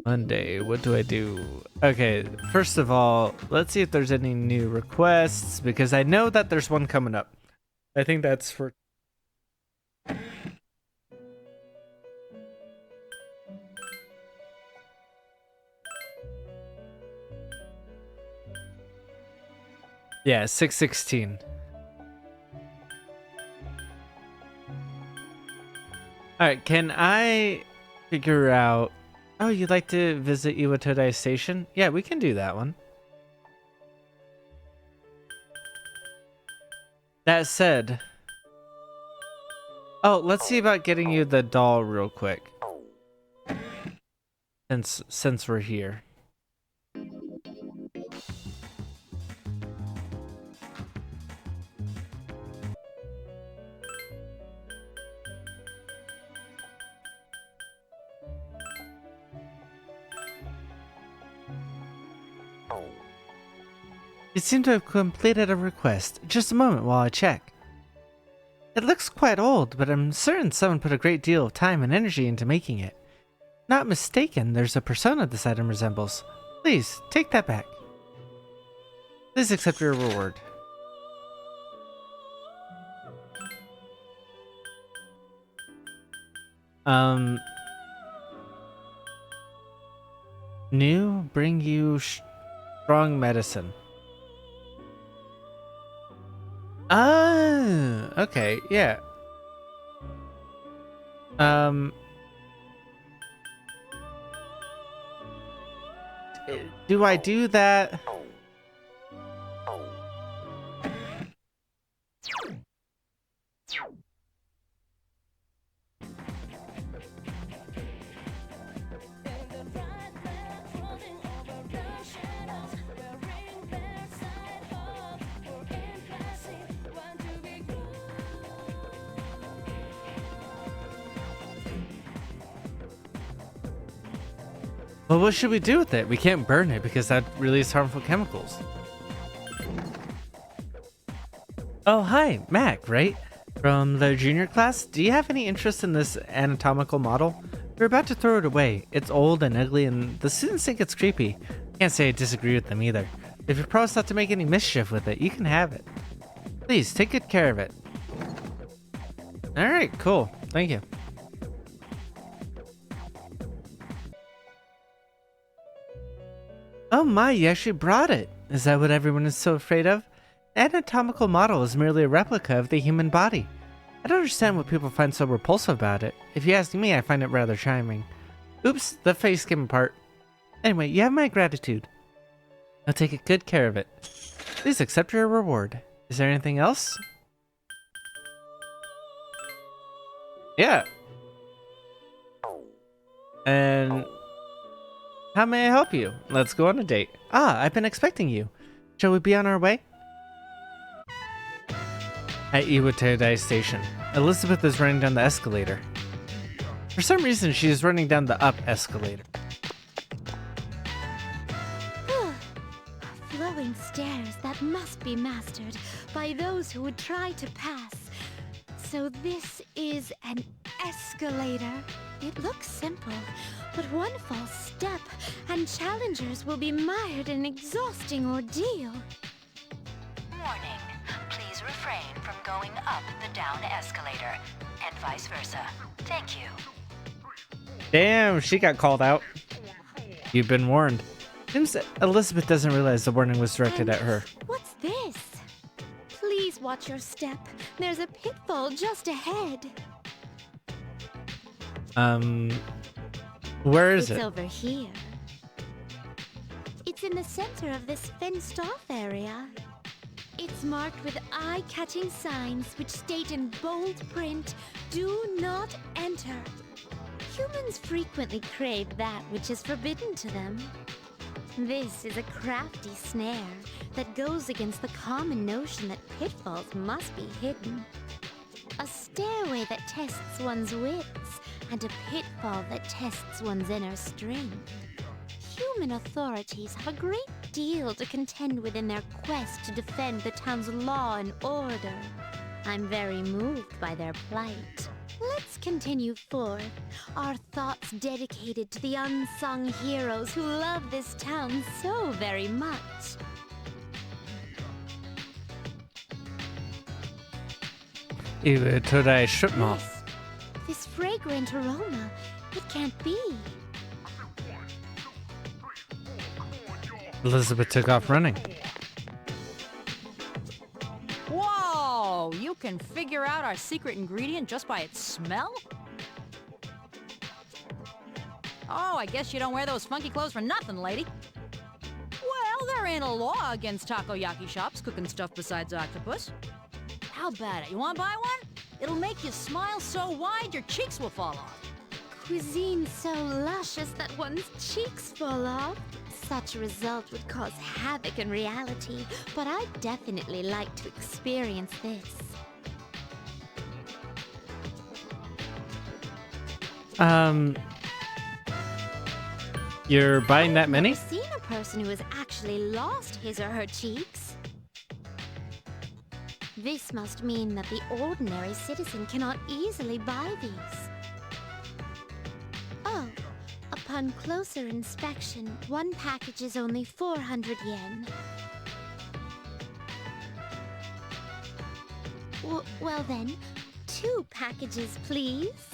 Monday, what do I do? Okay, first of all, let's see if there's any new requests, because I know that there's one coming up. I think that's for... Yeah, 6/16. Alright, can I figure out... Oh, you'd like to visit Iwatodai Station? Yeah, we can do that one. That said... Oh, let's see about getting you the doll real quick. Since we're here. You seem to have completed a request. Just a moment while I check. It looks quite old, but I'm certain someone put a great deal of time and energy into making it. Not mistaken, there's a persona this item resembles. Please, take that back. Please accept your reward. New, bring you strong medicine. Ah, okay, yeah. Do I do that? Well, what should we do with it? We can't burn it because that releases harmful chemicals. Oh, hi, Mac, right? From the junior class? Do you have any interest in this anatomical model? We're about to throw it away. It's old and ugly and the students think it's creepy. Can't say I disagree with them either. If you promise not to make any mischief with it, you can have it. Please, take good care of it. Alright, cool. Thank you. Oh my, you actually brought it. Is that what everyone is so afraid of? An anatomical model is merely a replica of the human body. I don't understand what people find so repulsive about it. If you ask me, I find it rather charming. Oops, the face came apart. Anyway, you have my gratitude. I'll take good care of it. Please accept your reward. Is there anything else? Yeah. And... how may I help you? Let's go on a date. Ah, I've been expecting you. Shall we be on our way? At Iwatodai Station, Elizabeth is running down the escalator. For some reason, she is running down the up escalator. glowing stairs that must be mastered by those who would try to pass. So this is an escalator. It looks simple, but one false step and challengers will be mired in an exhausting ordeal. Warning. Please refrain from going up the down escalator, and vice versa. Thank you. Damn, she got called out. You've been warned. Seems that Elizabeth doesn't realize the warning was directed at her. What's this? Please watch your step. There's a pitfall just ahead. Where is it? It's over here. It's in the center of this fenced-off area. It's marked with eye-catching signs which state in bold print, "Do not enter." Humans frequently crave that which is forbidden to them. This is a crafty snare that goes against the common notion that pitfalls must be hidden. A stairway that tests one's wits, and a pitfall that tests one's inner strength. Human authorities have a great deal to contend with in their quest to defend the town's law and order. I'm very moved by their plight. Let's continue forth, our thoughts dedicated to the unsung heroes who love this town so very much. Todai Shutmal. This fragrant aroma, it can't be. Elizabeth took off running. Whoa! You can figure out our secret ingredient just by its smell? Oh, I guess you don't wear those funky clothes for nothing, lady. Well, there ain't a law against takoyaki shops cooking stuff besides octopus. How about it? You want to buy one? It'll make you smile so wide your cheeks will fall off. Cuisine so luscious that one's cheeks fall off. Such a result would cause havoc in reality, but I'd definitely like to experience this. You're buying that many? I've never seen a person who has actually lost his or her cheeks. This must mean that the ordinary citizen cannot easily buy these. Oh, upon closer inspection, one package is only 400 yen. Well then, 2 packages, please.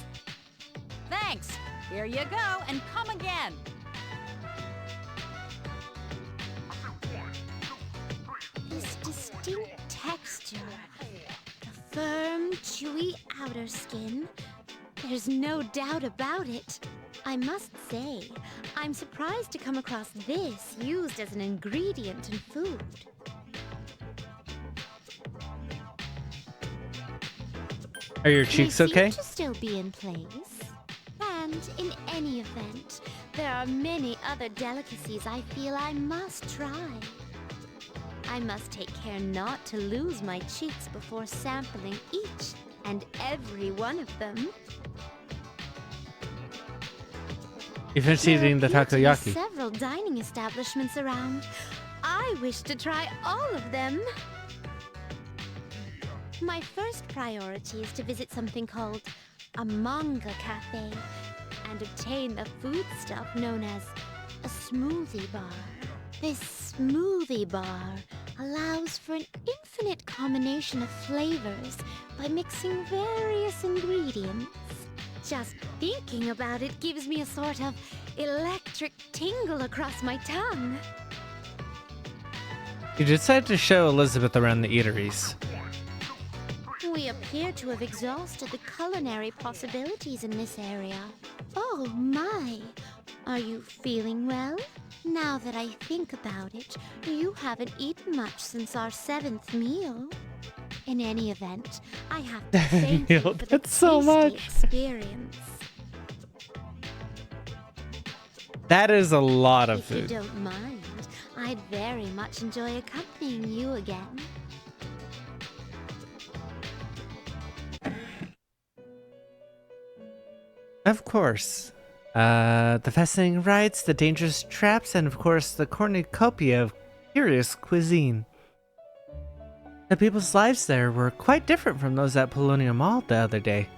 Thanks. Here you go, and come again. This distinct texture, the firm, chewy outer skin, there's no doubt about it. I must say, I'm surprised to come across this used as an ingredient in food. Are your cheeks okay? They seem to still be in place. And in any event, there are many other delicacies I feel I must try. I must take care not to lose my cheeks before sampling each and every one of them. You finished eating the There appear to be takoyaki. several dining establishments around. I wish to try all of them. My first priority is to visit something called a manga cafe and obtain the foodstuff known as a smoothie bar. This smoothie bar allows for an infinite combination of flavors by mixing various ingredients. Just thinking about it gives me a sort of electric tingle across my tongue. You decided to show Elizabeth around the eateries. We appear to have exhausted the culinary possibilities in this area. Oh my! Are you feeling well? Now that I think about it, you haven't eaten much since our 7th meal. In any event, I have to thank you for the That's so tasty much. experience. That is a lot of If you food. don't mind, I'd very much enjoy accompanying you again. Of course. The fascinating rides, the dangerous traps, and of course the cornucopia of curious cuisine. The people's lives there were quite different from those at Paulownia Mall the other day.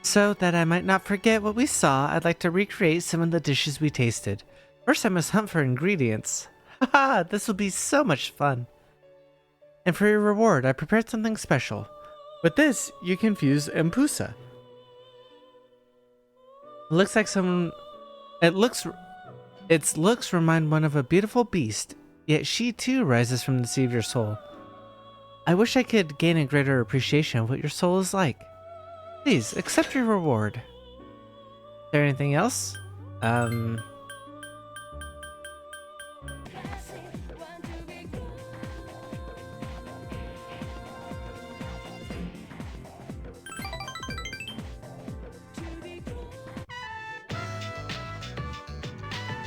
So that I might not forget what we saw, I'd like to recreate some of the dishes we tasted. First, I must hunt for ingredients. Haha, this will be so much fun. And for your reward, I prepared something special. With this, you can fuse Empusa. It looks like its looks remind one of a beautiful beast, yet she too rises from the sea of your soul. I wish I could gain a greater appreciation of what your soul is like. Please, accept your reward. Is there anything else?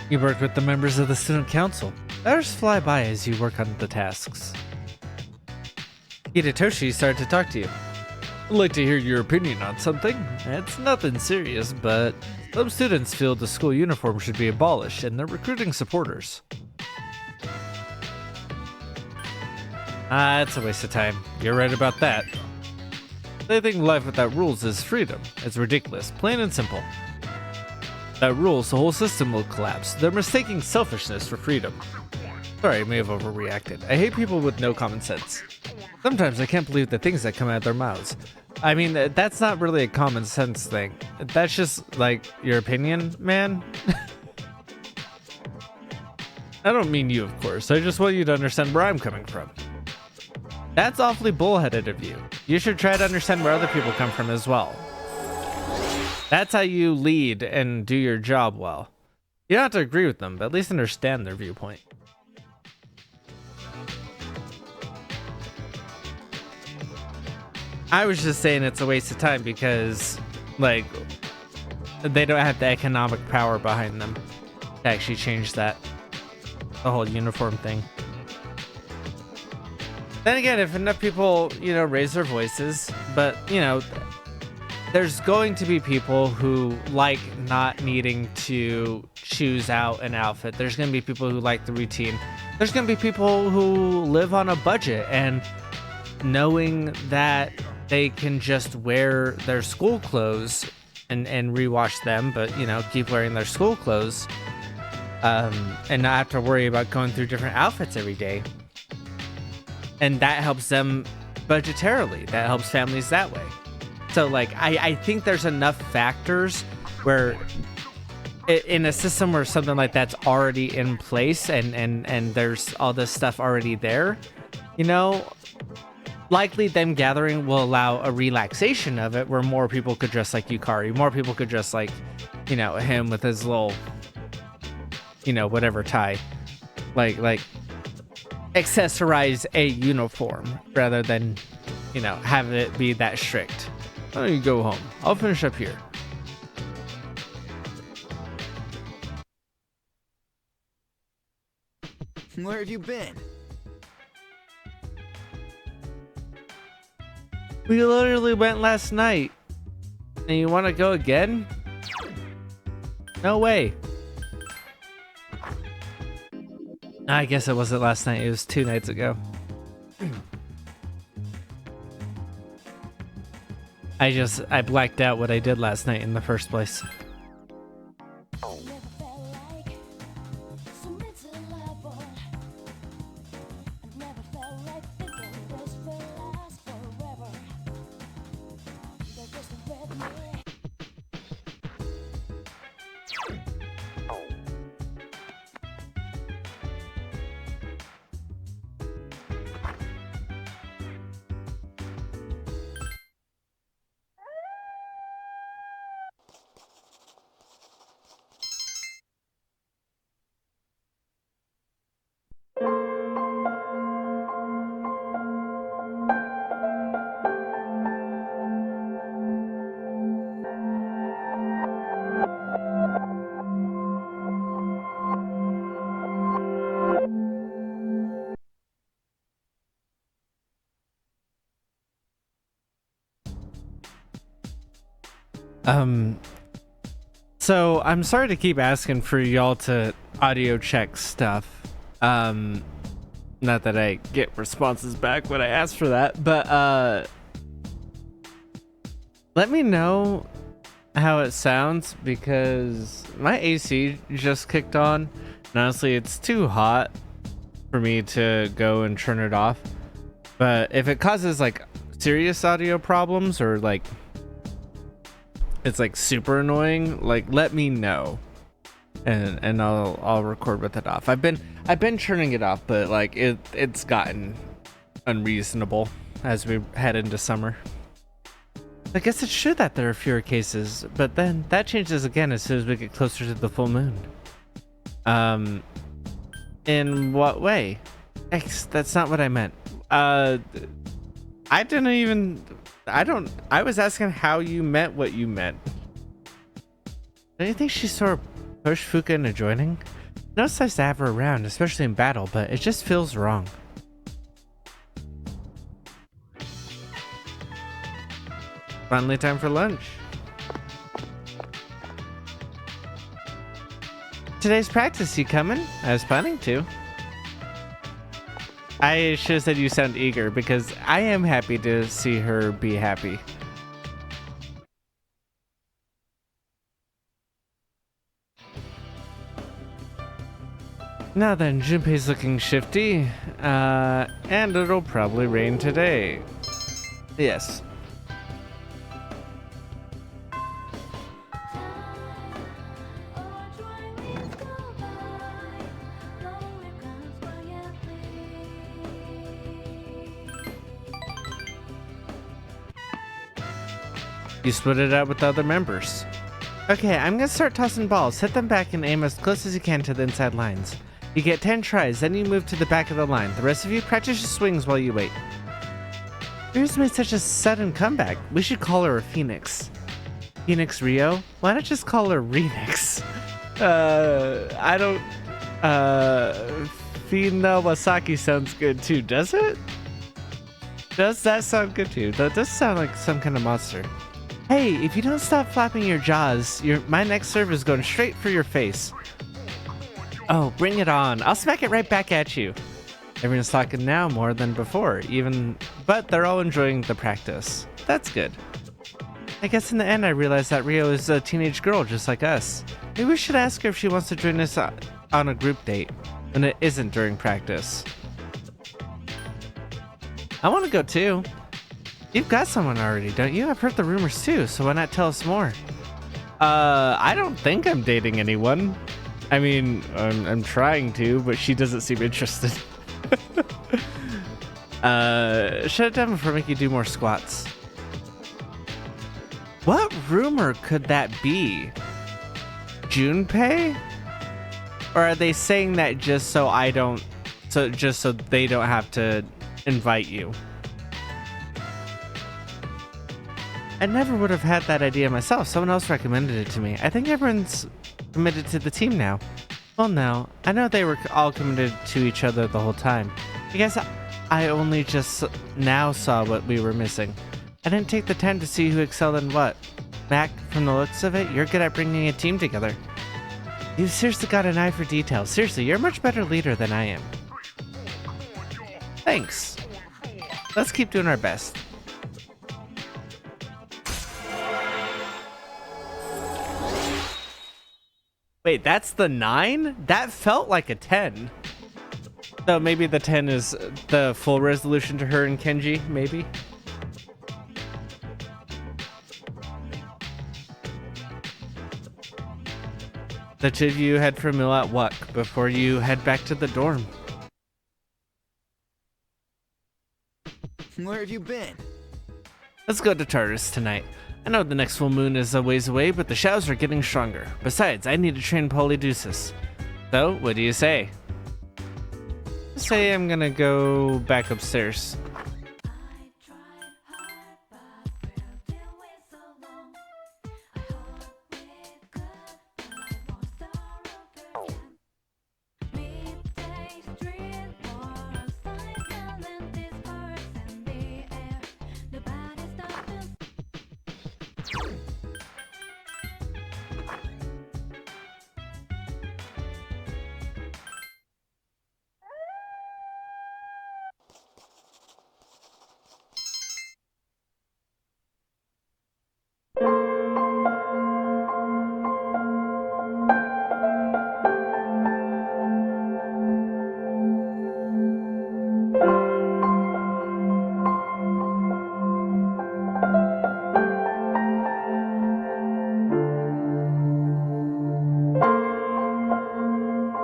You work with the members of the student council. Others fly by as you work on the tasks. Hidetoshi started to talk to you. I'd like to hear your opinion on something. It's nothing serious, but some students feel the school uniform should be abolished and they're recruiting supporters. It's a waste of time. You're right about that. They think life without rules is freedom. It's ridiculous, plain and simple. Without rules, the whole system will collapse. They're mistaking selfishness for freedom. Sorry, I may have overreacted. I hate people with no common sense. Sometimes I can't believe the things that come out of their mouths. I mean, that's not really a common sense thing. That's just, like, your opinion, man. I don't mean you, of course. I just want you to understand where I'm coming from. That's awfully bullheaded of you. You should try to understand where other people come from as well. That's how you lead and do your job well. You don't have to agree with them, but at least understand their viewpoint. I was just saying it's a waste of time because, like, they don't have the economic power behind them to actually change that. The whole uniform thing. Then again, if enough people, you know, raise their voices, but, you know, there's going to be people who like not needing to choose out an outfit. There's going to be people who like the routine. There's going to be people who live on a budget, and knowing that they can just wear their school clothes and rewash them, but, you know, keep wearing their school clothes and not have to worry about going through different outfits every day. And that helps them budgetarily. That helps families that way. So, like, I think there's enough factors where in a system where something like that's already in place and there's all this stuff already there, you know, likely them gathering will allow a relaxation of it where more people could dress like Yukari, more people could dress like, you know, him with his little, you know, whatever tie, like accessorize a uniform rather than, you know, have it be that strict. Why don't you go home? I'll finish up here. Where have you been? We literally went last night. And you want to go again? No way. I guess it wasn't last night. It was 2 nights ago. I blacked out what I did last night in the first place. So I'm sorry to keep asking for y'all to audio check stuff. Not that I get responses back when I ask for that, but let me know how it sounds because my AC just kicked on. And honestly, it's too hot for me to go and turn it off. But if it causes like serious audio problems or like it's like super annoying, like let me know. And I'll record with it off. I've been turning it off, but like it's gotten unreasonable as we head into summer. I guess it's true that there are fewer cases, but then that changes again as soon as we get closer to the full moon. In what way? X, that's not what I meant. I was asking how you meant what you meant. Don't you think she sort of pushed Fuka into joining? No, it's nice to have her around, especially in battle, but it just feels wrong. Finally time for lunch. Today's practice, you coming? I was planning to. I should have said you sound eager because I am happy to see her be happy. Now then, Junpei's looking shifty, and it'll probably rain today. Yes. You split it out with the other members. Okay, I'm gonna start tossing balls. Hit them back and aim as close as you can to the inside lines. You get 10 tries, then you move to the back of the line. The rest of you practice your swings while you wait. Rio's made such a sudden comeback. We should call her a Phoenix. Phoenix Rio? Why not just call her Renix? Fina Wasaki sounds good too, does it? Does that sound good too? That does sound like some kind of monster. Hey, if you don't stop flapping your jaws, my next serve is going straight for your face. Oh, bring it on. I'll smack it right back at you. Everyone's talking now more than before, but they're all enjoying the practice. That's good. I guess in the end I realized that Rio is a teenage girl just like us. Maybe we should ask her if she wants to join us on a group date when it isn't during practice. I want to go too. You've got someone already, don't you? I've heard the rumors too, so why not tell us more? I don't think I'm dating anyone. I mean, I'm trying to, but she doesn't seem interested. Shut it down before I make you do more squats. What rumor could that be? Junpei? Or are they saying that just so they don't have to invite you? I never would have had that idea myself. Someone else recommended it to me. I think everyone's committed to the team now. Well, no. I know they were all committed to each other the whole time. I guess I only just now saw what we were missing. I didn't take the time to see who excelled in what. Mac, from the looks of it, you're good at bringing a team together. You've seriously got an eye for detail. Seriously, you're a much better leader than I am. Thanks. Let's keep doing our best. Wait, that's the 9? That felt like a 10. So maybe the 10 is the full resolution to her and Kenji, maybe? The two of you head for a meal at Wuk before you head back to the dorm. Where have you been? Let's go to Tartarus tonight. I know the next full moon is a ways away, but the shadows are getting stronger. Besides, I need to train Polydeuces. So, what do you say? Say I'm gonna go back upstairs.